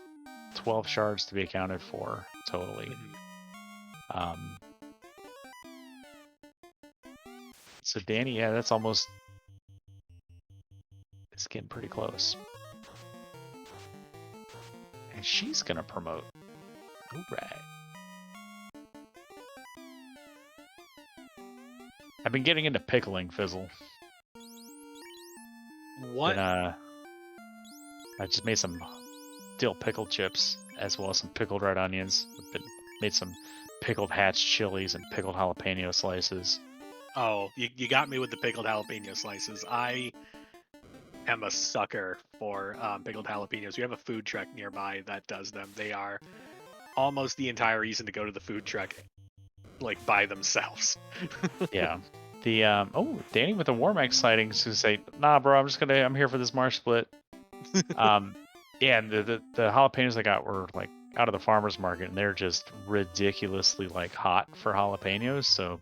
12 shards to be accounted for totally. So Danny, yeah, that's almost. It's getting pretty close. And she's gonna promote. Alright. I've been getting into pickling Fizzle. What? I just made some dill pickled chips as well as some pickled red onions. Made some pickled hatch chilies and pickled jalapeno slices. Oh, you got me with the pickled jalapeno slices. I am a sucker for pickled jalapenos. We have a food truck nearby that does them. They are almost the entire reason to go to the food truck, like by themselves. Yeah. The Danny with the Warmack sightings who say, "Nah, bro, I'm here for this marsh split." Yeah, and the jalapenos I got were like out of the farmer's market, and they're just ridiculously like hot for jalapenos. So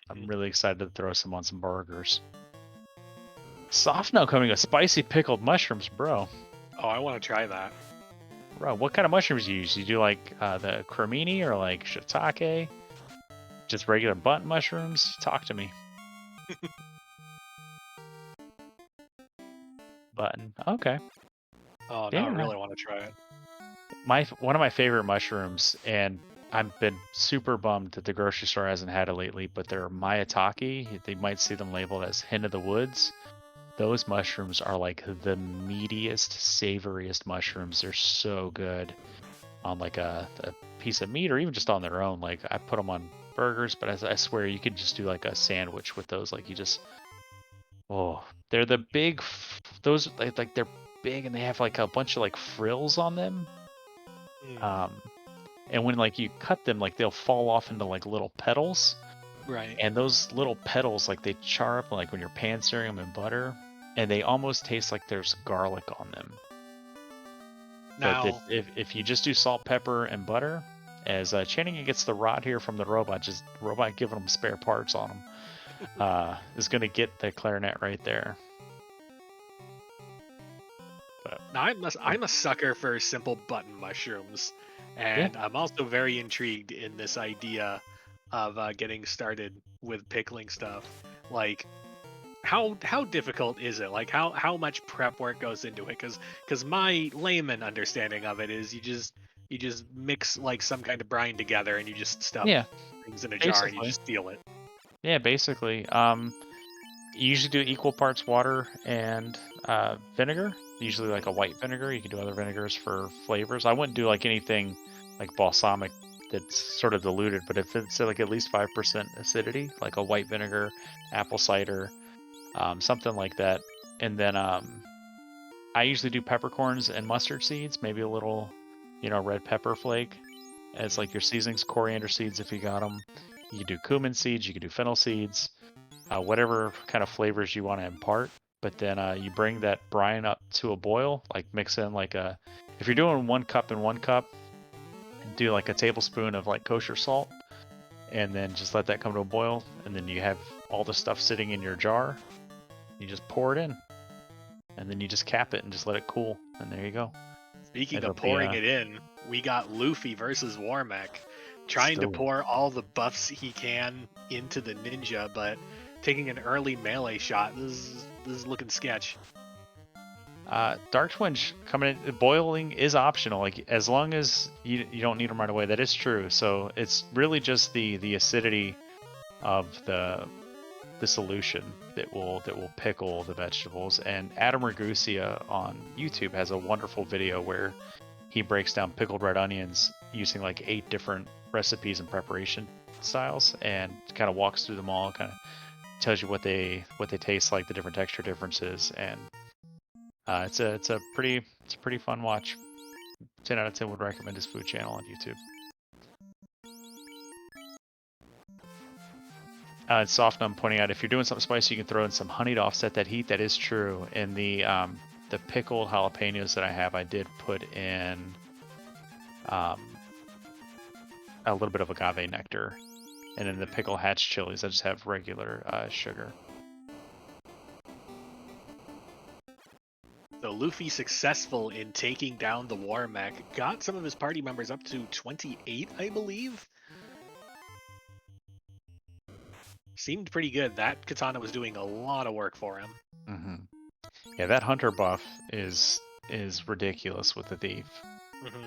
I'm really excited to throw some on some burgers. Soft now coming with spicy pickled mushrooms, bro. Oh, I want to try that. Bro, what kind of mushrooms do you use? You do like the cremini or like shiitake? Just regular button mushrooms? Talk to me. Button. Okay. Oh, Yeah. now I really want to try it. One of my favorite mushrooms, and I've been super bummed that the grocery store hasn't had it lately, but they're maitake. They might see them labeled as hen of the woods. Those mushrooms are like the meatiest, savoriest mushrooms. They're so good on like a piece of meat or even just on their own. Like I put them on burgers, but I swear you could just do like a sandwich with those. Like you just, oh, they're the big, those like they're big and they have like a bunch of like frills on them. And when like you cut them, like they'll fall off into like little petals. Right. And those little petals, like they char up like when you're pan searing them in butter, and they almost taste like there's garlic on them. Now, But if you just do salt, pepper, and butter, as Channing gets the rod here from the robot, robot giving them spare parts on them, is gonna get the clarinet right there. But now I'm a sucker for simple button mushrooms, and I'm also very intrigued in this idea of getting started with pickling stuff. Like, how difficult is it? Like, how much prep work goes into it? Because my layman understanding of it is you just mix like some kind of brine together and you just stuff things in a jar and you just seal it. Yeah, basically. You usually do equal parts water and vinegar. Usually like a white vinegar. You can do other vinegars for flavors. I wouldn't do like anything like balsamic that's sort of diluted, but if it's like at least 5% acidity, like a white vinegar, apple cider, something like that. And then I usually do peppercorns and mustard seeds, maybe a little, red pepper flake as like your seasonings, coriander seeds if you got them. You can do cumin seeds, you can do fennel seeds, whatever kind of flavors you want to impart. But then you bring that brine up to a boil, like mix in like if you're doing 1 cup and 1 cup, do like a tablespoon of like kosher salt, and then just let that come to a boil. And then you have all the stuff sitting in your jar. You just pour it in, and then you just cap it and just let it cool. And there you go. Speaking of pouring it in, we got Luffy versus Warmack, trying to pour all the buffs he can into the ninja, but taking an early melee shot. This is looking sketch. Dark Twinge coming in, boiling is optional. Like as long as you don't need them right away, that is true. So it's really just the acidity of the solution that will pickle the vegetables. And Adam Ragusia on YouTube has a wonderful video where he breaks down pickled red onions using like 8 different recipes and preparation styles, and kind of walks through them all, kind of tells you what they taste like, the different texture differences, and it's a pretty fun watch. 10 out of 10 would recommend his food channel on YouTube. Soft, I'm pointing out, if you're doing something spicy, you can throw in some honey to offset that heat. That is true. In the pickled jalapenos that I have, I did put in a little bit of agave nectar. And in the pickled hatch chilies, I just have regular sugar. So Luffy, successful in taking down the Warmack, got some of his party members up to 28, I believe. Seemed pretty good. That katana was doing a lot of work for him. Mm-hmm. Yeah, that hunter buff is ridiculous with the thief. Mm-hmm.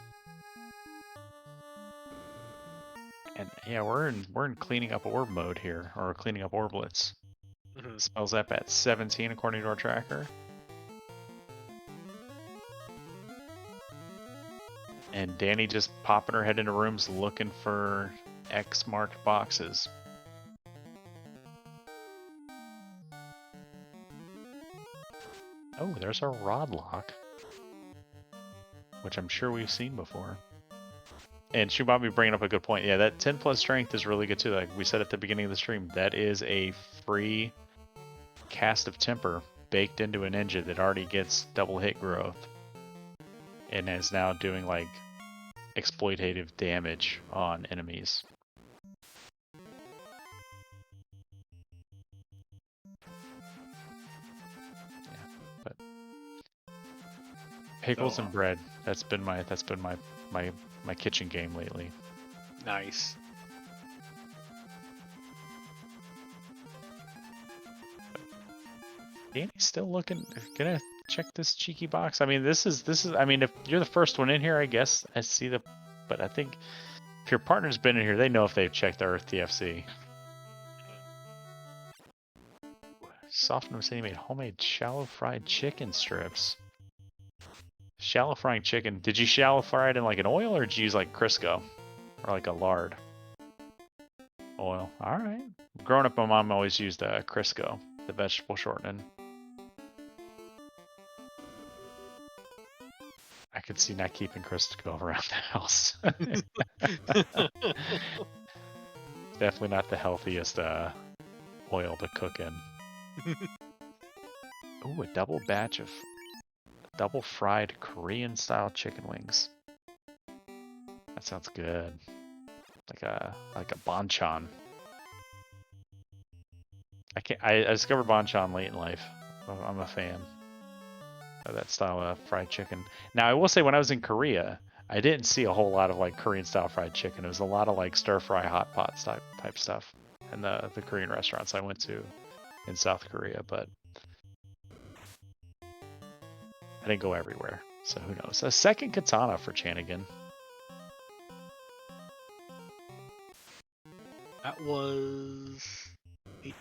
And yeah, we're in cleaning up orb mode here, or cleaning up orblets. Spells up at 17 according to our tracker. And Danny just popping her head into rooms looking for X marked boxes. Oh, there's our rod lock, which I'm sure we've seen before. And Shubami bringing up a good point. Yeah, that 10 plus strength is really good too. Like we said at the beginning of the stream, that is a free cast of temper baked into an engine that already gets double hit growth and is now doing like exploitative damage on enemies. Yeah, but pickles and bread. That's been my kitchen game lately. Nice. Danny's still looking. Gonna check this cheeky box. I mean, this is. I mean, if you're the first one in here, I guess I see the. But I think if your partner's been in here, they know if they've checked the Earth TFC. Soft Gnome City made homemade shallow fried chicken strips. Shallow frying chicken. Did you shallow fry it in like an oil, or did you use like Crisco or like a lard? Oil. All right. Growing up, my mom always used Crisco, the vegetable shortening. I could see not keeping Crisco around the house. Definitely not the healthiest oil to cook in. Ooh, a double batch of double fried Korean style chicken wings. That sounds good. Like a banchan. I discovered banchan late in life. I'm a fan of that style of fried chicken. Now I will say, when I was in Korea, I didn't see a whole lot of like Korean style fried chicken. It was a lot of like stir fry hot pot type stuff in the Korean restaurants I went to in South Korea, but I didn't go everywhere, so who knows. A second katana for Chanigan. That was 18.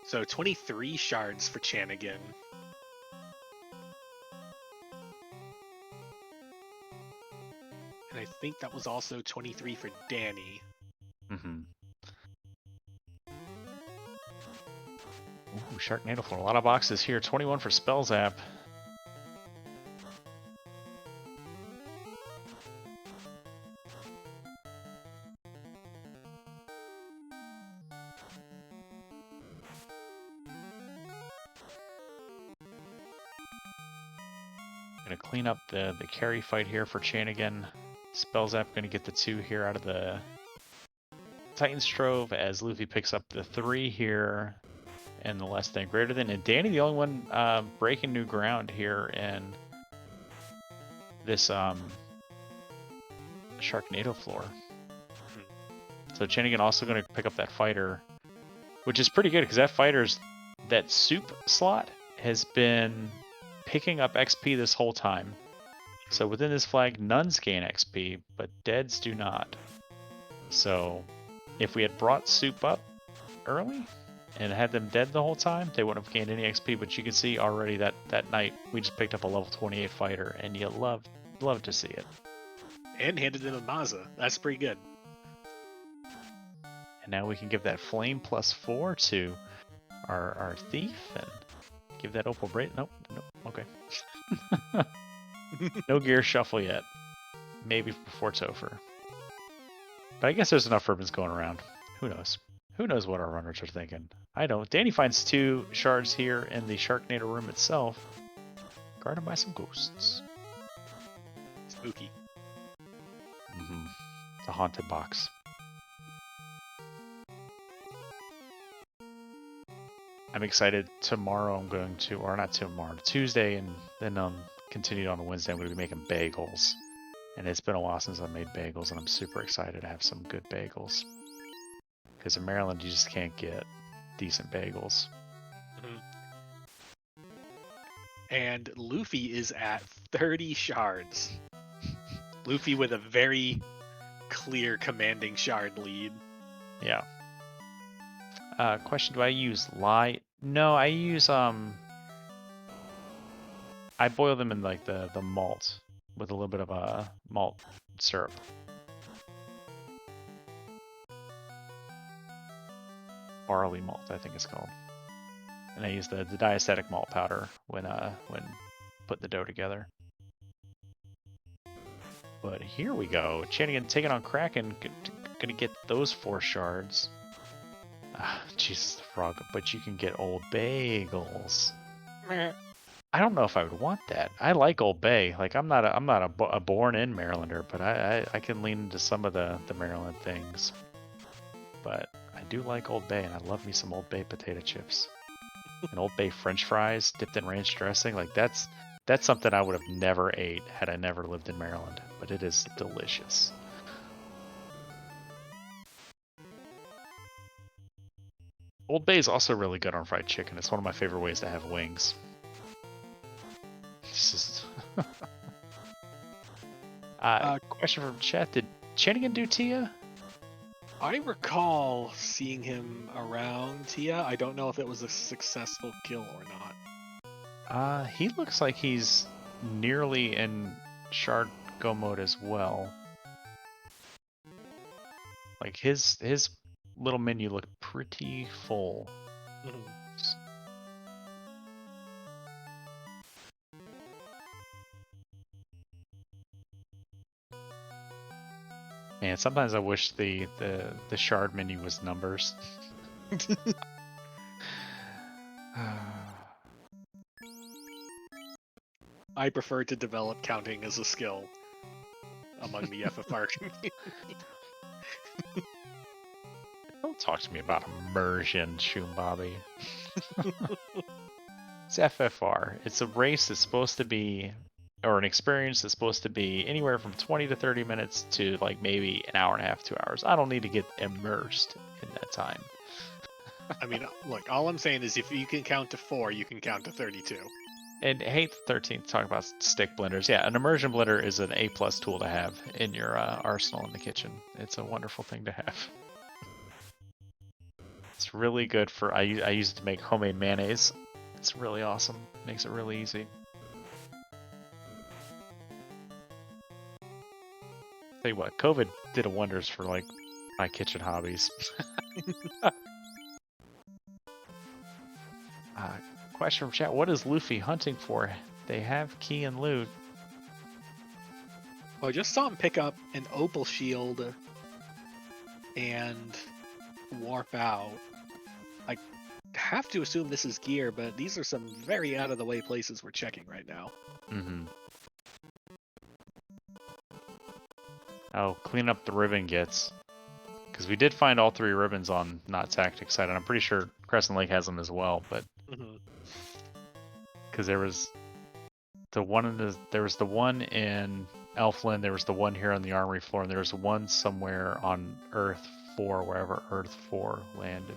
So 23 shards for Chanigan. And I think that was also 23 for Danny. Mm-hmm. Ooh, Sharknado for a lot of boxes here. 21 for Spell Zap. Gonna clean up the carry fight here for Chanigan. Spell Zap gonna get the 2 here out of the Titan's Trove as Luffy picks up the 3 here. And the less than greater than. And Danny, the only one breaking new ground here in this Sharknado floor. So Chanigan also going to pick up that fighter, which is pretty good because that soup slot has been picking up XP this whole time. So within this flag, nuns gain XP, but deads do not. So if we had brought soup up early and had them dead the whole time, they wouldn't have gained any XP. But you can see already that night we just picked up a level 28 fighter, and you love to see it. And handed in a Maza. That's pretty good. And now we can give that flame +4 to our thief and give that opal braid. Nope. Okay. No gear shuffle yet. Maybe before Topher. But I guess there's enough ribbons going around. Who knows? Who knows what our runners are thinking? I don't. Danny finds 2 shards here in the Sharknado room itself, guarded by some ghosts. Spooky. Mm-hmm. It's a haunted box. I'm excited. Tomorrow I'm going to, or not tomorrow, Tuesday, and then continued on Wednesday, I'm going to be making bagels. And it's been a while since I've made bagels, and I'm super excited to have some good bagels. Because in Maryland, you just can't get decent bagels. And Luffy is at 30 shards. Luffy with a very clear commanding shard lead. Yeah. Question: do I use lye? No, I use I boil them in like the malt with a little bit of a malt syrup. Barley malt, I think it's called. And I use the diacetic malt powder when putting the dough together. But here we go. Channing taking on Kraken. Gonna get those 4 shards. Ah, Jesus the frog. But you can get Old Bagels. I don't know if I would want that. I like Old Bay. Like I'm not a born in Marylander, but I can lean into some of the Maryland things. But I do like Old Bay, and I love me some Old Bay potato chips. And Old Bay French fries dipped in ranch dressing. Like that's something I would have never ate had I never lived in Maryland. But it is delicious. Old Bay is also really good on fried chicken. It's one of my favorite ways to have wings. This is question from chat: did Channing do Tia? I recall seeing him around Tia. I don't know if it was a successful kill or not. He looks like he's nearly in shard go mode as well. Like his little menu looked pretty full. Man, sometimes I wish the shard menu was numbers. I prefer to develop counting as a skill among the FFR community. Don't talk to me about immersion, Shumbobby. It's FFR. It's a race that's supposed to be, or an experience that's supposed to be anywhere from 20 to 30 minutes to like maybe an hour and a half, 2 hours. I don't need to get immersed in that time. I mean, look, all I'm saying is if you can count to 4, you can count to 32. And hate the 13th talk about stick blenders. Yeah, an immersion blender is an A+ tool to have in your arsenal in the kitchen. It's a wonderful thing to have. It's really good for, I use it to make homemade mayonnaise. It's really awesome. Makes it really easy. Tell you what, COVID did wonders for like my kitchen hobbies. Question from chat: what is Luffy hunting for? They have key and loot. Well, I just saw him pick up an opal shield and warp out. I have to assume this is gear, but these are some very out of the way places we're checking right now. Mm-hmm. Oh, clean up the ribbon gets. Because we did find all 3 ribbons on Not Tactic side, and I'm pretty sure Crescent Lake has them as well, but because there was the one in Elfland, there was the one here on the armory floor, and there was one somewhere on Earth 4, wherever Earth 4 landed.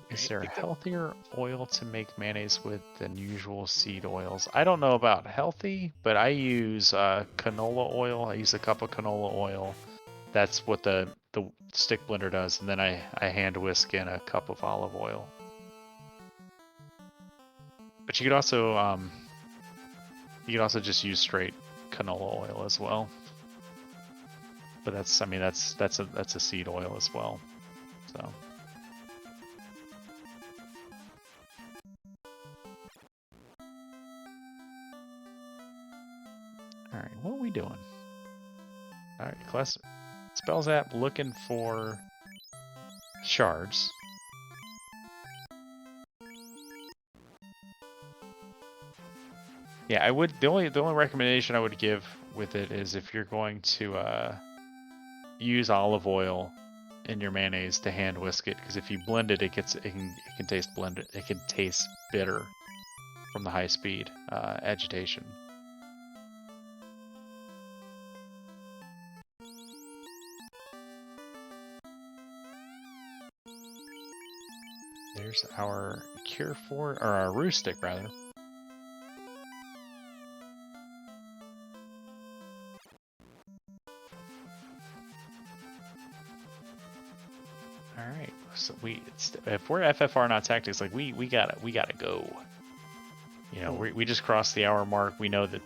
Is there a healthier oil to make mayonnaise with than usual seed oils? I don't know about healthy, but I use canola oil. I use a cup of canola oil. That's what the stick blender does, and then I hand whisk in a cup of olive oil. But you could also just use straight canola oil as well. But that's a seed oil as well. So. Alright, what are we doing? Alright, class spells app looking for shards. Yeah, I would the only recommendation I would give with it is if you're going to use olive oil in your mayonnaise to hand whisk it, because if you blend it, it can taste blended. It can taste bitter from the high speed agitation. There's our Cure 4, or our Roost Stick, rather. Alright, so if we're FFR not tactics, like we gotta go. You know, we just crossed the hour mark. We know that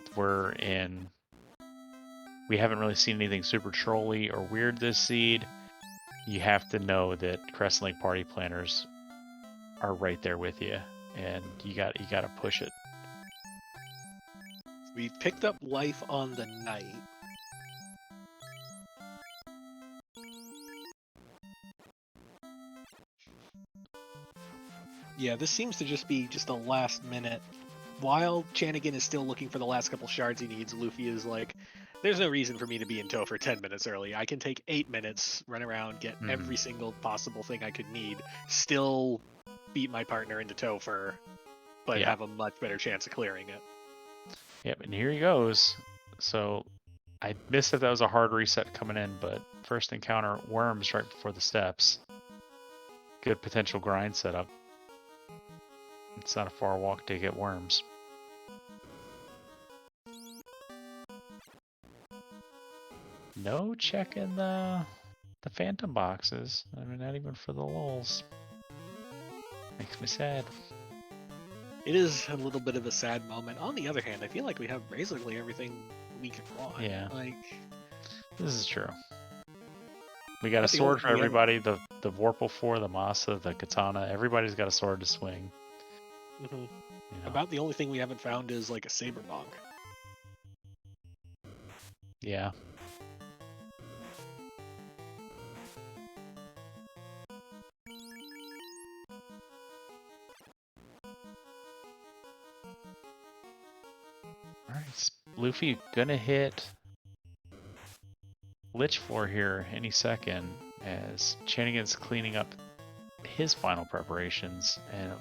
we haven't really seen anything super trolly or weird this seed. You have to know that Crescent Lake party planners are right there with you, and you gotta push it. We picked up life on the night. Yeah, this seems to just be a last minute. While Chanigan is still looking for the last couple shards he needs, Luffy is like, there's no reason for me to be in tow for 10 minutes early. I can take 8 minutes, run around, get every single possible thing I could need, still beat my partner into Topher, but have a much better chance of clearing it. Yep, and here he goes. So I missed that was a hard reset coming in, but first encounter worms right before the steps. Good potential grind setup. It's not a far walk to get worms. No checking the phantom boxes. I mean, not even for the lulz. Makes me sad. It is a little bit of a sad moment. On the other hand, I feel like we have basically everything we could want. Yeah. Like, this is true. We got a sword for everybody. The Vorpal 4, the Masa, the Katana. Everybody's got a sword to swing. You know. About the only thing we haven't found is like a saber bonk. Yeah. Alright, Luffy gonna hit Lich Floor here any second as Chanigan's cleaning up his final preparations, and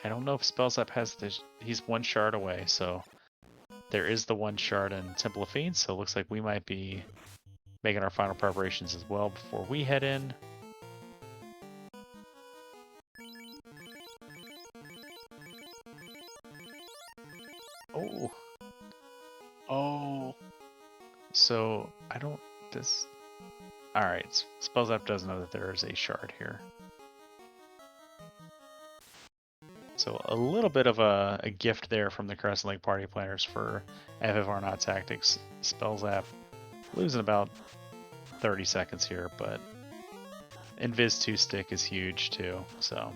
I don't know if Spells Up has this. He's one shard away, so there is the one shard in Temple of Fiends, so it looks like we might be making our final preparations as well before we head in. Oh. So I don't. This. All right. Spells Up does know that there is a shard here. So a little bit of a gift there from the Crescent Lake party planners for FFR not tactics. Spells App losing about 30 seconds here, but Invis 2 stick is huge too. So,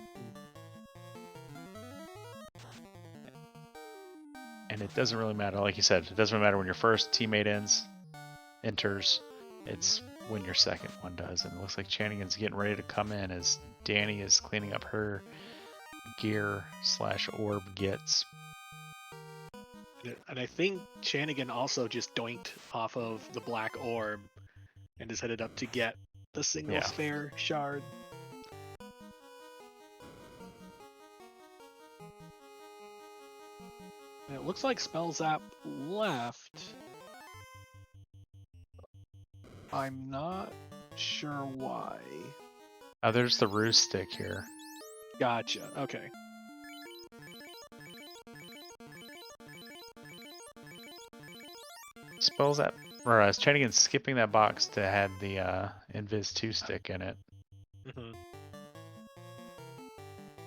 and it doesn't really matter, like you said, it doesn't really matter when your first teammate enters. It's when your second one does, and it looks like Chanigan's getting ready to come in as Danny is cleaning up her gear / orb gets. And I think Chanigan also just doinked off of the black orb and is headed up to get the single spare shard. And it looks like Spellzap left. I'm not sure why. Oh, there's the roost stick here. Gotcha. Okay. Spells that, or Chanigan skipping that box to have the Invis 2 stick in it.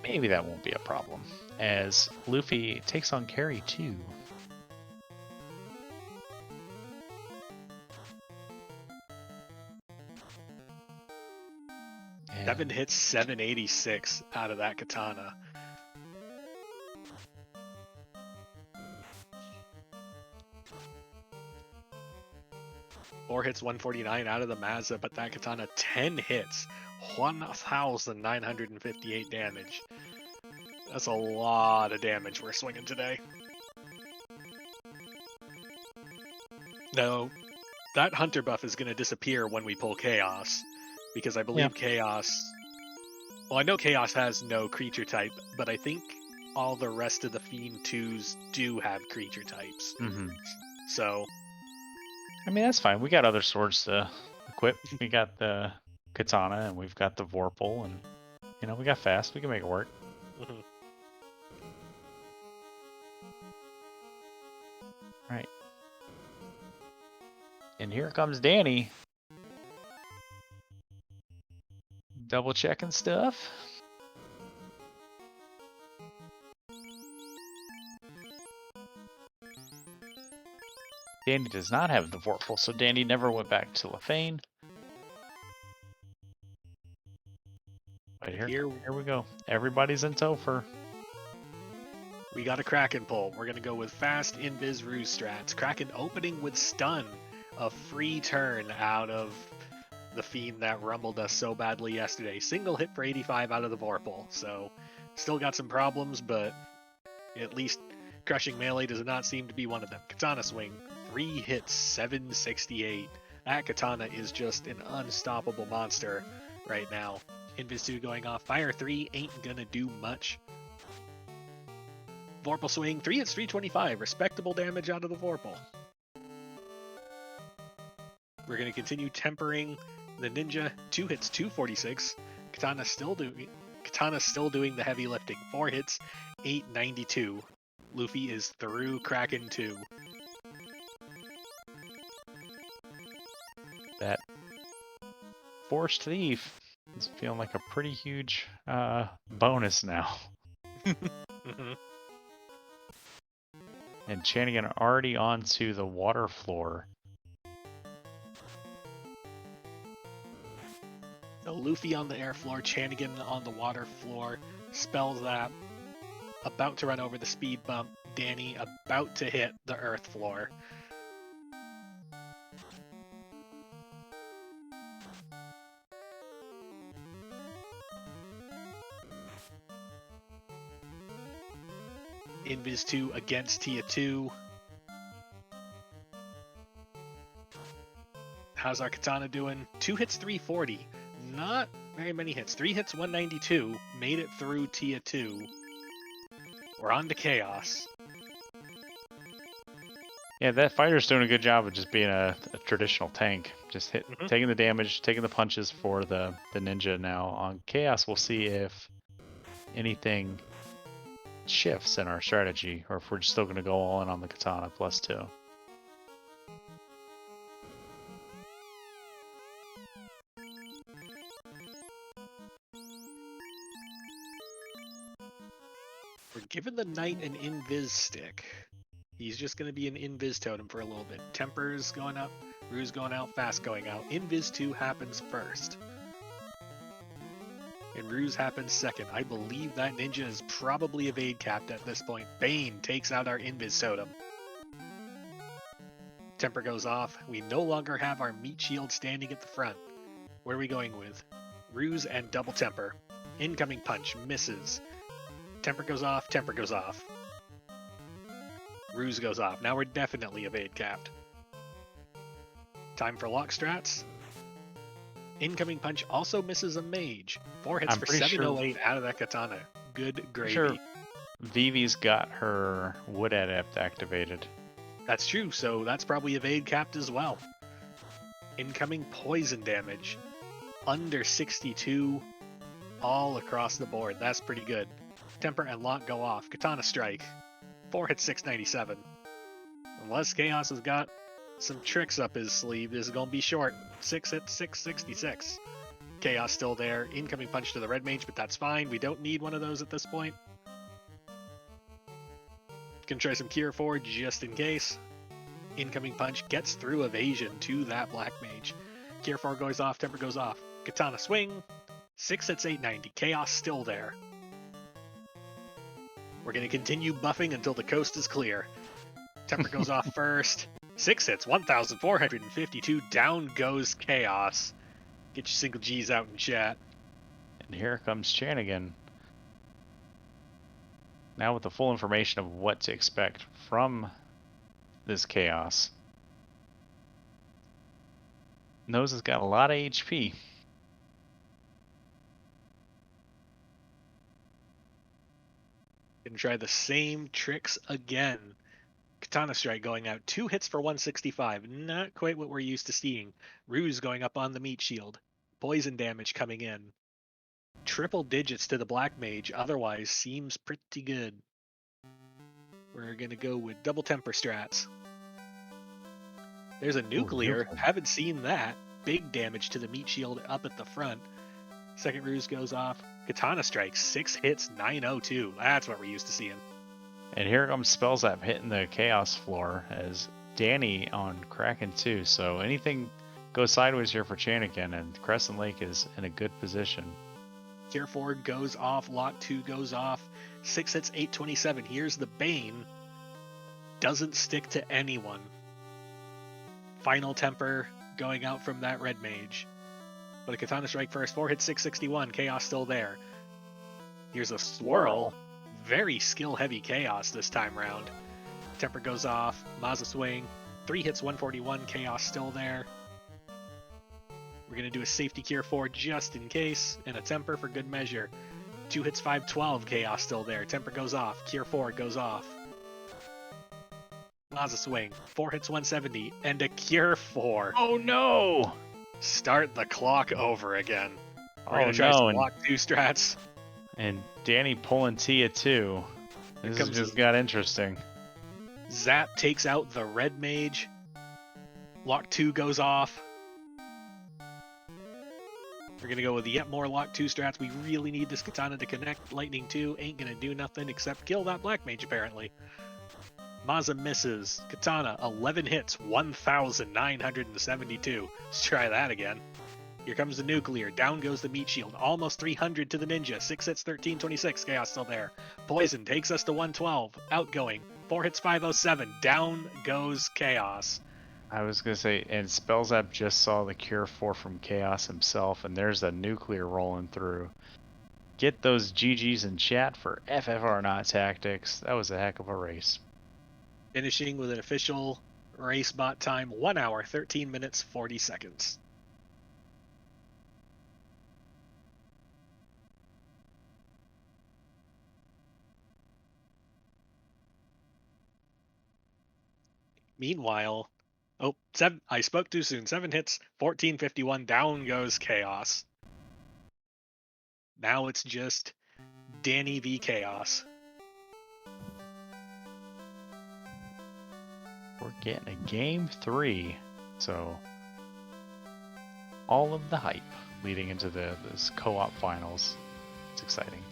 Maybe that won't be a problem, as Luffy takes on carry 2. Devin hits 786 out of that katana. Or hits 149 out of the Mazda, but that katana 10 hits, 1,958 damage. That's a lot of damage we're swinging today. No, that hunter buff is going to disappear when we pull Chaos. Because I believe Chaos... Well, I know Chaos has no creature type, but I think all the rest of the Fiend 2s do have creature types. So... I mean, that's fine. We got other swords to equip. We got the Katana, and we've got the Vorpal, and You know, we got fast. We can make it work. Mhm. Right. And here comes Danny. Double checking stuff. Danny does not have the Vorpal, so Danny never went back to Lefane. But here we go. Everybody's in Topher. We got a Kraken pull. We're going to go with fast invis ruse strats. Kraken opening with stun. A free turn out of the Fiend that rumbled us so badly yesterday. Single hit for 85 out of the Vorpal. So still got some problems, but at least crushing melee does not seem to be one of them. Katana swing. 3 hits, 768. That Katana is just an unstoppable monster right now. Invis 2 going off. Fire 3 ain't gonna do much. Vorpal swing, 3 hits, 325. Respectable damage out of the Vorpal. We're going to continue tempering the Ninja. 2 hits, 246. Katana still doing the heavy lifting. 4 hits, 892. Luffy is through Kraken 2. That Forced Thief is feeling like a pretty huge bonus now. Mm-hmm. And Chanigan already onto the water floor. So Luffy on the air floor, Chanigan on the water floor. Spells that. About to run over the speed bump. Danny about to hit the earth floor. Invis 2 against Tia 2. How's our Katana doing? 2 hits, 340. Not very many hits. 3 hits, 192. Made it through Tia 2. We're on to Chaos. Yeah, that fighter's doing a good job of just being a traditional tank. Just taking the damage, taking the punches for the ninja now. On Chaos, we'll see if anything shifts in our strategy, or if we're still going to go all in on the Katana +2. We're giving the Knight an Invis stick. He's just going to be an Invis totem for a little bit. Temper's going up, Ruse going out, Fast going out. Invis 2 happens first. And Ruse happens second. I believe that ninja is probably evade capped at this point. Bane takes out our Invis totem. Temper goes off. We no longer have our meat shield standing at the front. Where are we going with? Ruse and double temper. Incoming punch misses. Temper goes off. Temper goes off. Ruse goes off. Now we're definitely evade capped. Time for lock strats. Incoming punch also misses a mage. 4 hits for 708 out of that Katana. Good gravy. Sure. Vivi's got her Wood Adept activated. That's true, so that's probably evade capped as well. Incoming poison damage. Under 62 all across the board. That's pretty good. Temper and lock go off. Katana strike. 4 hits, 697. Unless Chaos has got some tricks up his sleeve, this is going to be short. 6 hits, 666. Chaos still there. Incoming punch to the red mage, but that's fine. We don't need one of those at this point. Can try some Cure 4 just in case. Incoming punch gets through evasion to that black mage. Cure 4 goes off, Temper goes off. Katana swing. 6 hits, 890. Chaos still there. We're going to continue buffing until the coast is clear. Temper goes off first. 6 hits, 1,452. Down goes Chaos. Get your single G's out in chat. And here comes Chanigan. Now with the full information of what to expect from this Chaos. Knows it's got a lot of HP. Gonna try the same tricks again. Katana strike going out. 2 hits for 165. Not quite what we're used to seeing. Ruse going up on the meat shield. Poison damage coming in. Triple digits to the Black Mage otherwise seems pretty good. We're going to go with double temper strats. There's a nuclear. Nuclear. Haven't seen that. Big damage to the meat shield up at the front. Second ruse goes off. Katana strikes. 6 hits, 902. That's what we're used to seeing. And here comes Spells App hitting the Chaos floor as Danny on Kraken too. So anything goes sideways here for Chanikin, and Crescent Lake is in a good position. Cure 4 goes off. Lock 2 goes off. 6 hits, 827. Here's the Bane. Doesn't stick to anyone. Final temper going out from that red mage. But a Katana strike first. 4 hits, 661. Chaos still there. Here's a swirl. Very skill-heavy Chaos this time round. Temper goes off. Maza swing. 3 hits, 141. Chaos still there. We're going to do a safety cure 4 just in case, and a temper for good measure. 2 hits, 512. Chaos still there. Temper goes off. Cure 4 goes off. Maza swing. 4 hits, 170, and a cure 4. Oh no! Start the clock over again. We're Oh going to try no! some And, Lock 2 strats. and Danny pulling Tia too. Here This comes just got interesting. Zap takes out the red mage. Lock 2 goes off. We're going to go with yet more Lock 2 strats. We really need this Katana to connect. Lightning 2 ain't going to do nothing except kill that black mage, apparently. Maza misses. Katana, 11 hits, 1,972. Let's try that again. Here comes the nuclear. Down goes the meat shield. Almost 300 to the ninja. 6 hits, 1326. Chaos still there. Poison takes us to 112. Outgoing. 4 hits, 507. Down goes Chaos. I was gonna say, and Spells App just saw the Cure 4 from Chaos himself, and there's a nuclear rolling through. Get those GGs in chat for FFR Not Tactics. That was a heck of a race. Finishing with an official race bot time, 1 hour, 13 minutes, 40 seconds. Meanwhile, I spoke too soon. 7 hits, 1451. Down goes Chaos. Now it's just Danny v Chaos. We're getting a game 3, so all of the hype leading into this co-op finals. It's exciting.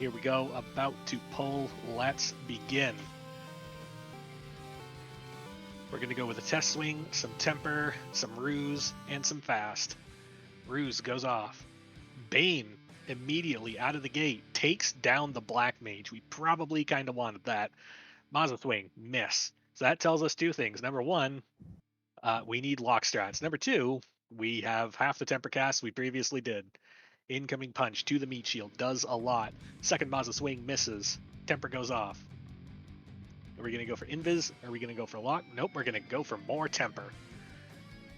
Here we go, about to pull. Let's begin. We're going to go with a test swing, some temper, some ruse, and some fast. Ruse goes off. Bane immediately out of the gate takes down the black mage. We probably kind of wanted that. Maza swing, miss. So that tells us 2 things. Number 1, we need lock strats. Number 2, we have half the temper cast we previously did. Incoming punch to the meat shield does a lot. Second Maza swing misses. Temper goes off. Are we going to go for invis? Are we going to go for lock? Nope, we're going to go for more temper.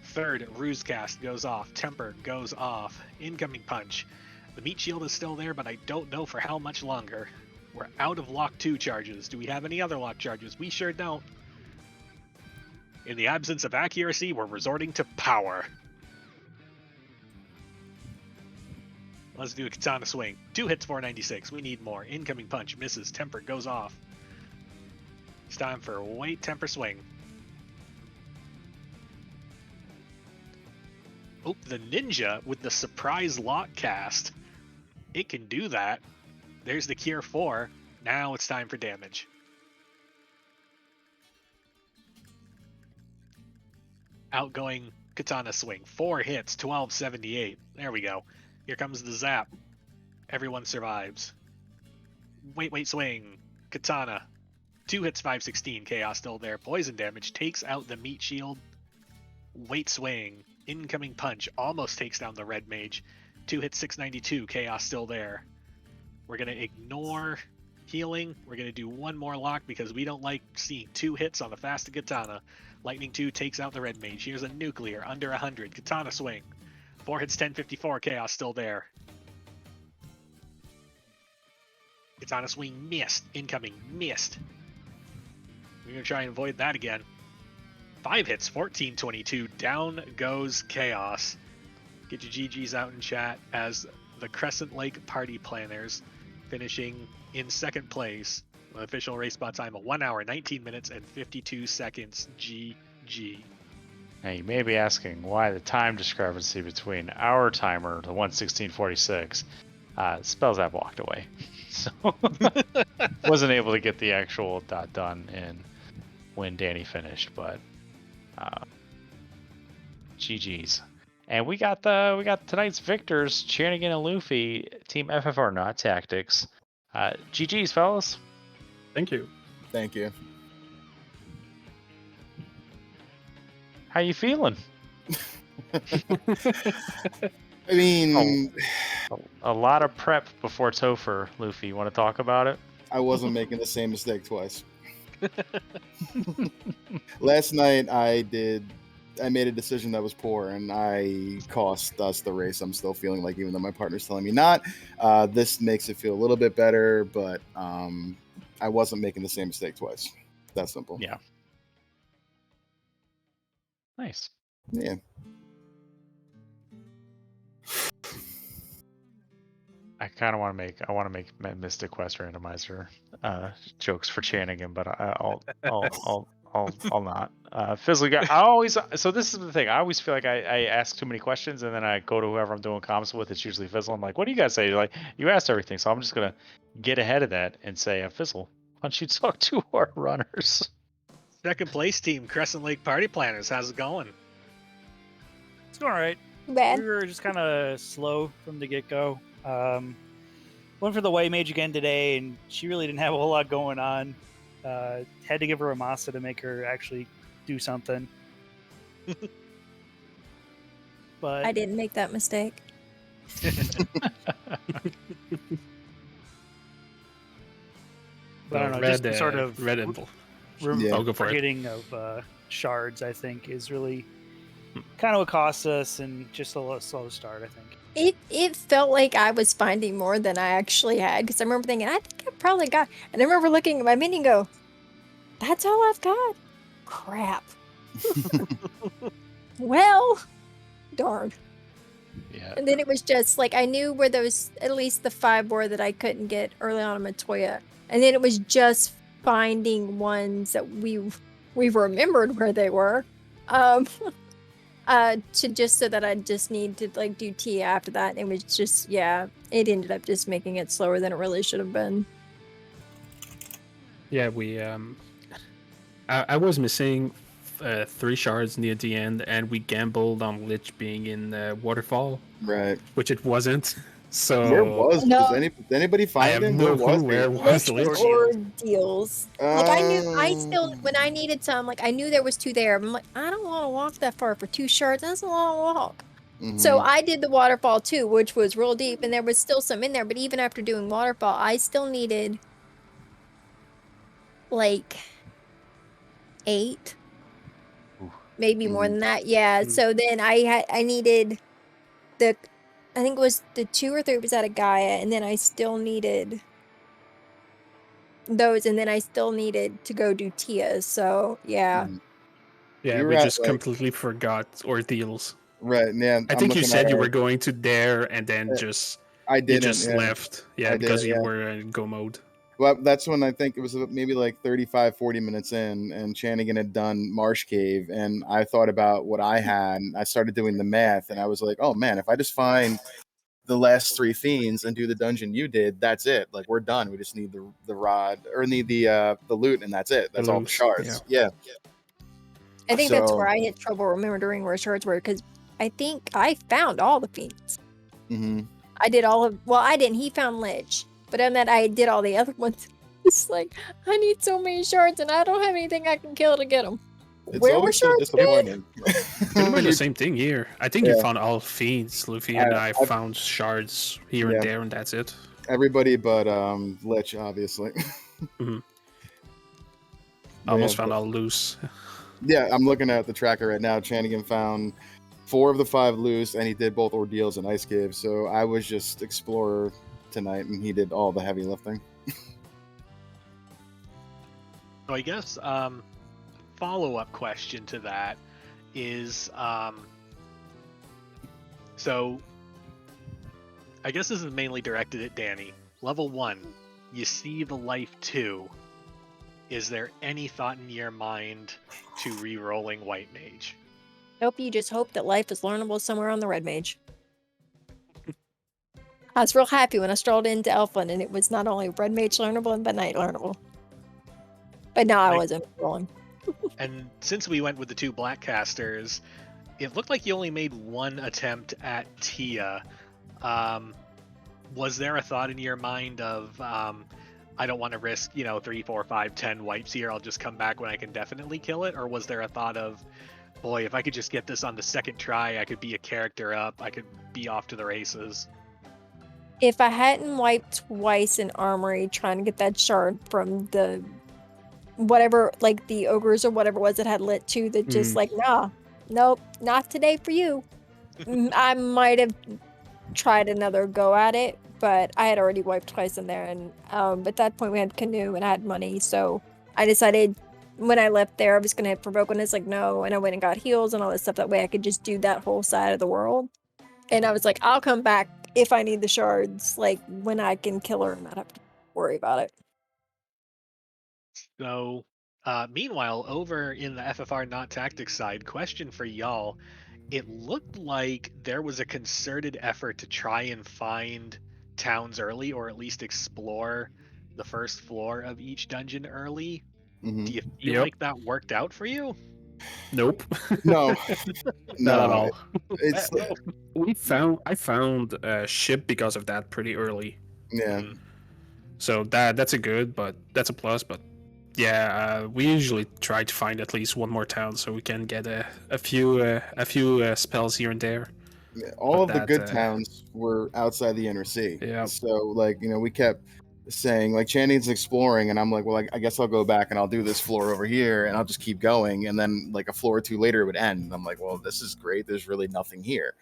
Third ruse cast goes off. Temper goes off. Incoming punch. The meat shield is still there, but I don't know for how much longer. We're out of Lock 2 charges. Do we have any other lock charges? We sure don't. In the absence of accuracy, we're resorting to power. Let's do a Katana swing. 2 hits, 496. We need more. Incoming punch. Misses. Temper goes off. It's time for Wait Temper Swing. Oh, the ninja with the surprise lock cast. It can do that. There's the Cure 4. Now it's time for damage. Outgoing Katana swing. 4 hits, 1278. There we go. Here comes the zap. Everyone survives. Wait, swing. Katana. 2 hits, 516. Chaos still there. Poison damage takes out the meat shield. Wait, swing. Incoming punch almost takes down the red mage. 2 hits, 692. Chaos still there. We're going to ignore healing. We're going to do 1 more lock because we don't like seeing 2 hits on the fast Katana. Lightning 2 takes out the red mage. Here's a nuclear under 100. Katana swing. 4 hits, 1054. Chaos still there. Katana swing missed. Incoming missed. We're going to try and avoid that again. 5 hits, 1422. Down goes Chaos. Get your GGs out in chat as the Crescent Lake Party Planners finishing in second place with official race spot time of 1 hour, 19 minutes, and 52 seconds. GG. Now you may be asking why the time discrepancy between our timer, the 1:16:46, spells I've walked away. So wasn't able to get the actual dot done in when Danny finished, but GG's. And we got tonight's victors, Chanigan and Luffy, Team FFR, not Tactics. GG's, fellas. Thank you. Thank you. How you feeling? I mean, a lot of prep before Topher, Luffy. You want to talk about it? I wasn't making the same mistake twice. Last night I made a decision that was poor, and I cost us the race. I'm still feeling like, even though my partner's telling me not, this makes it feel a little bit better, but I wasn't making the same mistake twice. That simple. Yeah. Nice. Yeah. I kind of want to make Mystic Quest Randomizer jokes for Chanigan, but I'll not. Fizzly guy, so this is the thing. I always feel like I ask too many questions, and then I go to whoever I'm doing comments with. It's usually Fizzle. I'm like, what do you guys say? Like, you asked everything, so I'm just gonna get ahead of that and say, Fizzle, why don't you talk to our runners? Second place team, Crescent Lake Party Planners. How's it going? It's going all right. Bad. We were just kind of slow from the get-go. Went for the white mage again today, and she really didn't have a whole lot going on. Had to give her a Masa to make her actually do something. But I didn't make that mistake. But I don't know, Red, just sort of red and blue. Yeah. I'll go for it. forgetting of shards, I think, is really kind of what cost us, and just a little slow start, I think. It felt like I was finding more than I actually had, because I remember thinking, I think I probably got, and I remember looking at my mini and go, that's all I've got? Crap. Well, darn. Yeah. And then it was just like, I knew where those, at least the 5 were that I couldn't get early on in Matoya. And then it was just finding ones that we remembered where they were. To just so that I just need to like do T after that. And it was just, yeah, it ended up just making it slower than it really should have been. Yeah, we I was missing 3 shards near the end, and we gambled on Lich being in Waterfall, Right. which it wasn't. So Where was? No. Did anybody I find have him? no Where was clue he? where was Lich Lich. ordeals. Like I still, when I needed some, like I knew there was 2 there. I'm like, I don't want to walk that far for 2 shards. That's a long walk. Mhm. So I did the waterfall too, which was real deep, and there was still some in there. But even after doing waterfall, I still needed like 8, maybe more than that. Yeah. So then I needed I think it was the 2 or 3 was out of Gaia, and then I still needed those, and then I still needed to go do Tia. So yeah. Yeah, You we were at, just like- completely forgot ordeals. Right. Yeah. I think you said you were going to there and then just I you didn't. just yeah. left. Yeah, I because did, you yeah. were in go mode. Well, that's when I think it was maybe like 35, 40 minutes in, and Chanigan had done Marsh Cave, and I thought about what I had, and I started doing the math, and I was like, oh man, if I just find the last 3 fiends and do the dungeon you did, that's it. Like, we're done. We just need the rod, or need the loot, and that's it. That's all the loot, shards. Yeah. I think that's So- where I had trouble remembering where shards were, because I think I found all the fiends. Mm-hmm. I did all of, well, I didn't. He found Lich. But on that, I did all the other ones. It's like, I need so many shards, and I don't have anything I can kill to get them. It's Where were always so shards been? disappointing. Pretty much the same thing here. I think you Yeah. found all fiends, Luffy, and I I've- found shards here Yeah. and there, and that's it. Everybody but Lich, obviously. I almost Yeah, found all loose. Yeah, I'm looking at the tracker right now. Chanigan found 4 of the 5 loose, and he did both ordeals and ice caves. So I was just explorer tonight, and he did all the heavy lifting. So I guess follow-up question to that is So, I guess this is mainly directed at Danny. Level 1, you see the Life 2. Is there any thought in your mind to re-rolling White Mage? Nope, you just hope that life is learnable somewhere on the Red Mage. I was real happy when I strolled into Elfland and it was not only Red Mage learnable, but Knight learnable. But no, I wasn't rolling. And since we went with the 2 black casters, it looked like you only made 1 attempt at Tia. Was there a thought in your mind of, I don't want to risk, 3, 4, 5, 10 wipes here, I'll just come back when I can definitely kill it? Or was there a thought of, boy, if I could just get this on the second try, I could be a character up, I could be off to the races? If I hadn't wiped twice in Armory trying to get that shard from the whatever, like the ogres or whatever it was that had lit 2 that just nah, nope, not today for you. I might have tried another go at it, but I had already wiped twice in there, and at that point we had canoe and I had money, so I decided when I left there I was gonna provoke, and it's like no, and I went and got heals and all this stuff, that way I could just do that whole side of the world. And I was like, I'll come back if I need the shards, like when I can kill her and not have to worry about it. So, meanwhile, over in the FFR Not Tactics side, question for y'all. It looked like there was a concerted effort to try and find towns early, or at least explore the first floor of each dungeon early. Mhm. Do you feel like that worked out for you? Nope. No, Not at no. all. It's I found a ship because of that pretty early. yeah. So that's a good, but that's a plus. But yeah, we usually try to find at least one more town so we can get a few spells here and there. Yeah, all But of the good that, towns were outside the inner sea. Yeah. So, like, we kept saying, like, Channing's exploring, and I'm like, well, I guess I'll go back and I'll do this floor over here, and I'll just keep going. And then, like, a floor or 2 later, it would end. And I'm like, well, this is great. There's really nothing here.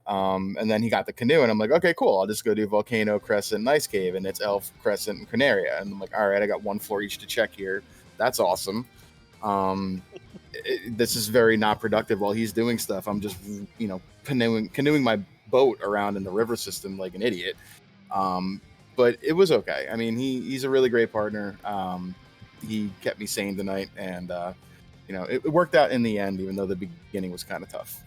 And then he got the canoe, and I'm like, okay, cool. I'll just go do Volcano, Crescent, and Ice Cave, and it's Elf, Crescent, and Canaria. And I'm like, all right, I got 1 floor each to check here. That's awesome. This is very not productive while he's doing stuff. I'm just, canoeing my boat around in the river system like an idiot. But it was okay. I mean, he's a really great partner. He kept me sane tonight, and it worked out in the end, even though the beginning was kind of tough.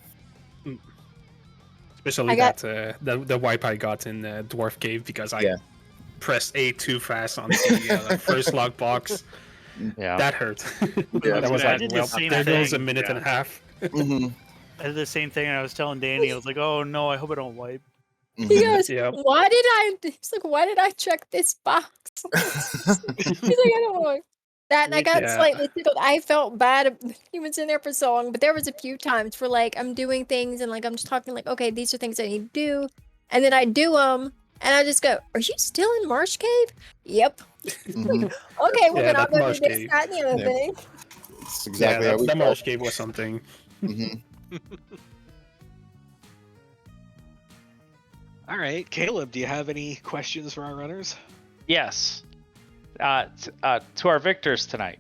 Especially the wipe I got in Dwarf Cave because I pressed A too fast on the first log box. Yeah, that hurt. Yeah, that was I like, did the well, same there goes a thing. minute and a half. Mm-hmm. I did the same thing, and I was telling Danny, I was like, "Oh no, I hope I don't wipe." He goes, Yeah. he's like, why did I check this box? He's like, I don't know. That, and I got slightly tickled. I felt bad. He was in there for so long, but there was a few times where, like, I'm doing things and, like, I'm just talking, like, okay, these are things I need to do. And then I do them, and I just go, are you still in Marsh Cave? Yep. Mm-hmm. Okay, well, then I'll that go Marsh do this, Cave. that, and the other thing. It's exactly how we the felt. Marsh Cave was something. Mm-hmm. All right, Caleb, do you have any questions for our runners? Yes. To our victors tonight,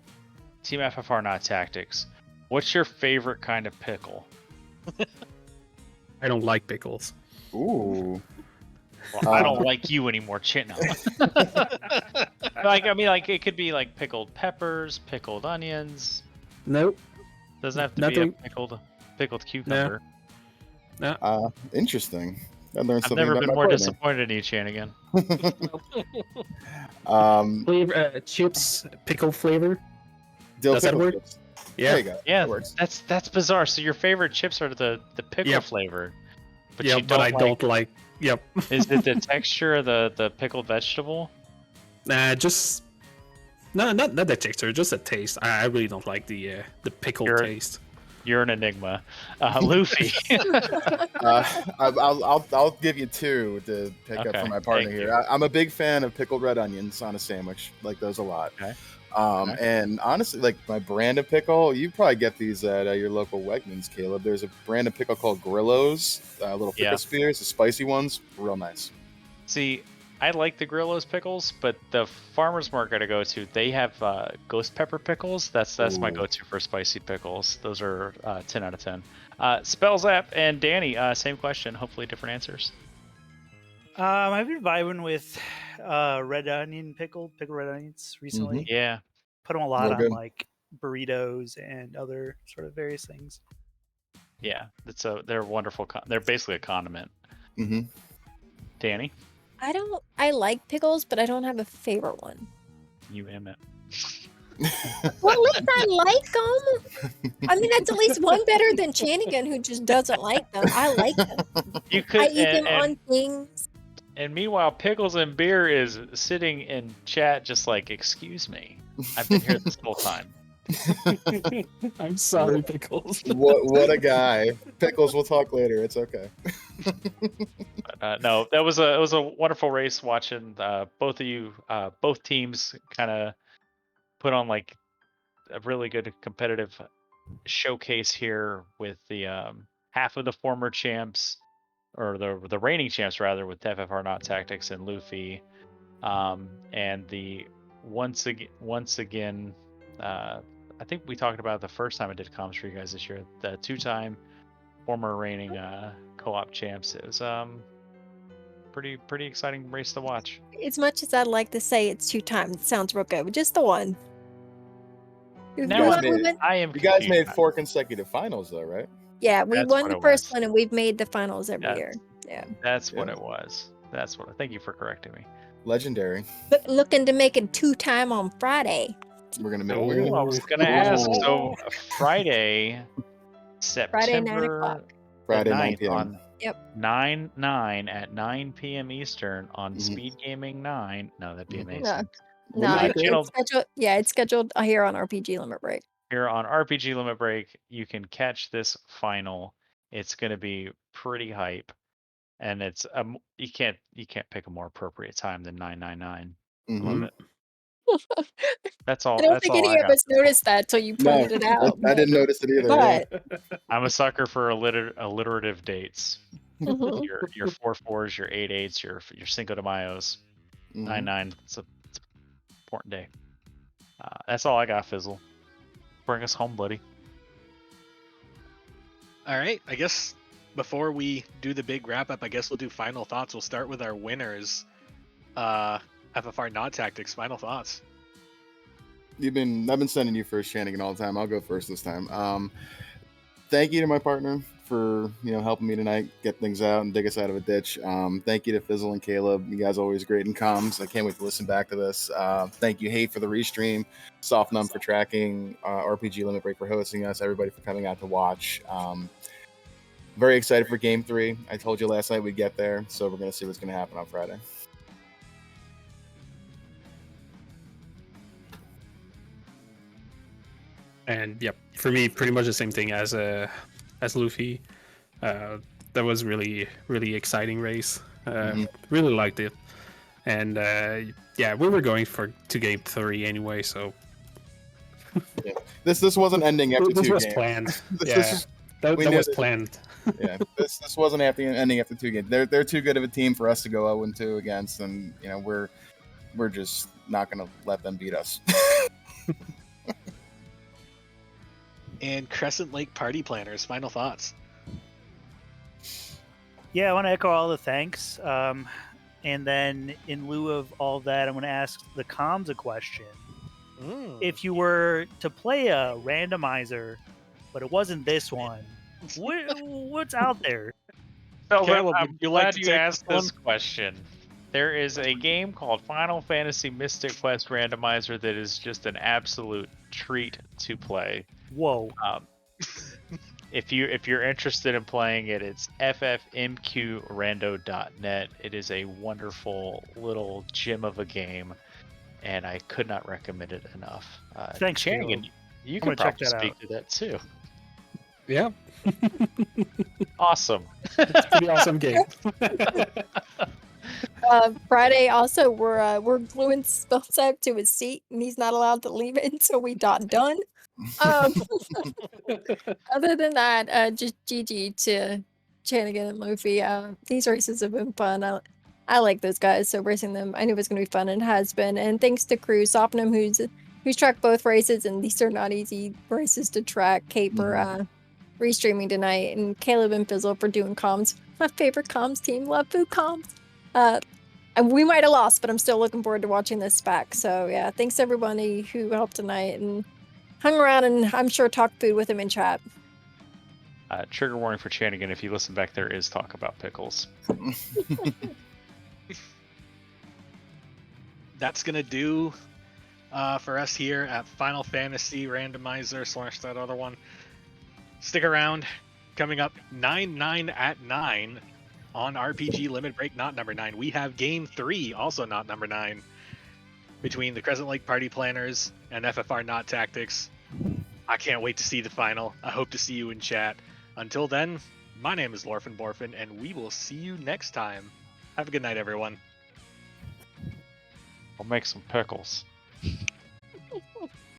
Team FFR Not Tactics, what's your favorite kind of pickle? I don't like pickles. Ooh. Well, I don't like you anymore, Chitno. It could be like pickled peppers, pickled onions. Nope. Doesn't have to Nothing. be a pickled cucumber. Interesting. I learned I've something never about been my more partner. disappointed in you, Chanigan. Flavor, chips, pickle flavor. Dill Does that pickle work? chips. Yeah. There you go. Yeah, That works. that's bizarre. So your favorite chips are the pickle Yep. flavor, but Yeah, you but I don't like. Yep. Is it the texture of the pickled vegetable? Just not the texture, just the taste. I really don't like the pickle taste. You're an enigma, Luffy. I'll give you 2 to pick up Okay, for my partner thank here. I'm a big fan of pickled red onions on a sandwich. Like those a lot. Okay. And honestly, like my brand of pickle, you probably get these at your local Wegmans, Caleb. There's a brand of pickle called Grillos, little pickle spears, the spicy ones, real nice. See, I like the Grillo's pickles, but the farmer's market I go to, they have ghost pepper pickles. That's my Ooh. go-to for spicy pickles. Those are 10 out of 10. Spells app and Danny, same question. Hopefully different answers. I've been vibing with red onion pickled red onions recently. Yeah. Put them a lot Real on good. like burritos and other sort of various things. Yeah, they're wonderful. They're basically a condiment. Mm-hmm. Danny, I like pickles, but I don't have a favorite one. you Emmett. Well, at least I like them. I mean, that's at least one better than Chanigan, who just doesn't like them. I like them. You could I eat them on things. And meanwhile, Pickles and Beer is sitting in chat just like, excuse me. I've been here this whole time. I'm sorry, Pickles. What a guy. Pickles, we'll talk later. It's okay. No, it was a wonderful race watching both of you, both teams kind of put on like a really good competitive showcase here with the half of the former champs, or the reigning champs rather, with FFR Not Tactics and Luffy, and the once again I think we talked about it the first time I did comms for you guys this year, the 2-time former reigning co-op champs. It was pretty exciting race to watch. As much as I'd like to say it's 2 times, it sounds real good, but just the one. Now I am. You guys confused. made 4 consecutive finals, though, right? Yeah, we That's won what the it first was. one, and we've made the finals every Yeah. year. Yeah. That's what Yeah. it was. That's what. Thank you for correcting me. Legendary. But looking to make it 2-time on Friday. We're gonna make. Oh. We're I gonna, was gonna ask. So Friday, September Friday, 9 o'clock. Friday, 9 9th p.m. on Yep. 9 at 9 p.m. Eastern on Mhm. Speed Gaming 9. No, that'd be Mhm. amazing. No, We'll make it. channel- it's scheduled. Yeah, it's scheduled here on RPG Limit Break. Here on RPG Limit Break, you can catch this final. It's gonna be pretty hype, and it's you can't pick a more appropriate time than 999. Mhm. Love it. That's all. I don't That's think all any I of got. us noticed that till you No, pointed it out. I didn't notice it either. Yeah. But I'm a sucker for alliterative dates. mhm. Your 4/4s, your 8/8s, your Cinco de Mayos, Mhm. 9/9. It's an important day. That's all I got, Fizzle. Bring us home, buddy. All right, I guess before we do the big wrap up, I guess we'll do final thoughts. We'll start with our winners. FFR Not Tactics, final thoughts. I've been sending you first, Shanigan, all the time. I'll go first this time. Thank you to my partner for helping me tonight get things out and dig us out of a ditch. Thank you to Fizzle and Caleb. You guys are always great in comms. I can't wait to listen back to this. Thank you, Hate, for the restream, Soft Numb for tracking, RPG Limit Break for hosting us, everybody for coming out to watch. Very excited for Game 3. I told you last night we'd get there, so we're going to see what's going to happen on Friday. And yep, for me, pretty much the same thing as Luffy. That was really exciting race. Really liked it, and yeah, we were going to Game 3 anyway. So yeah. This wasn't ending after this 2 was games. planned. That was planned. Yeah, this wasn't ending after 2 games. They're too good of a team for us to go 0-2 against, and we're just not going to let them beat us. And Crescent Lake Party Planners, final thoughts. Yeah, I want to echo all the thanks. And then in lieu of all that, I'm going to ask the comms a question. If you were to play a randomizer, but it wasn't this one, what's out there? Caleb, I'm would you like glad to you take asked this this question. There is a game called Final Fantasy Mystic Quest Randomizer that is just an absolute treat to play. Whoa. If you're interested in playing it, it's ffmqrando.net. It is a wonderful little gem of a game, and I could not recommend it enough. Thanks, Chang, Caleb. you I'm can gonna check probably that speak out. to that too. Yeah, Awesome. it's a pretty awesome game. Friday also we're gluing Spells up to his seat, and he's not allowed to leave it until we done. Other than that, just GG to Chanigan and Luffy. These races have been fun. I like those guys, so racing them, I knew it was going to be fun, and it has been. And thanks to Cruz, Sopnum, who's tracked both races, and these are not easy races to track. Kate for restreaming tonight, and Caleb and Fizzle for doing comms. My favorite comms team, love food comms. And we might have lost, but I'm still looking forward to watching this back. So yeah, thanks everybody who helped tonight and hung around, and I'm sure talked food with him in chat. Trigger warning for Chanigan, if you listen back, there is talk about pickles. That's going to do for us here at Final Fantasy Randomizer / that other one. Stick around. Coming up 9-9 at 9 on RPG Limit Break, not number 9. We have Game 3, also not number 9, between the Crescent Lake Party Planners and FFR Not Tactics. I can't wait to see the final. I hope to see you in chat. Until then, my name is Lorfin Borfin, and we will see you next time. Have a good night, everyone. I'll make some pickles.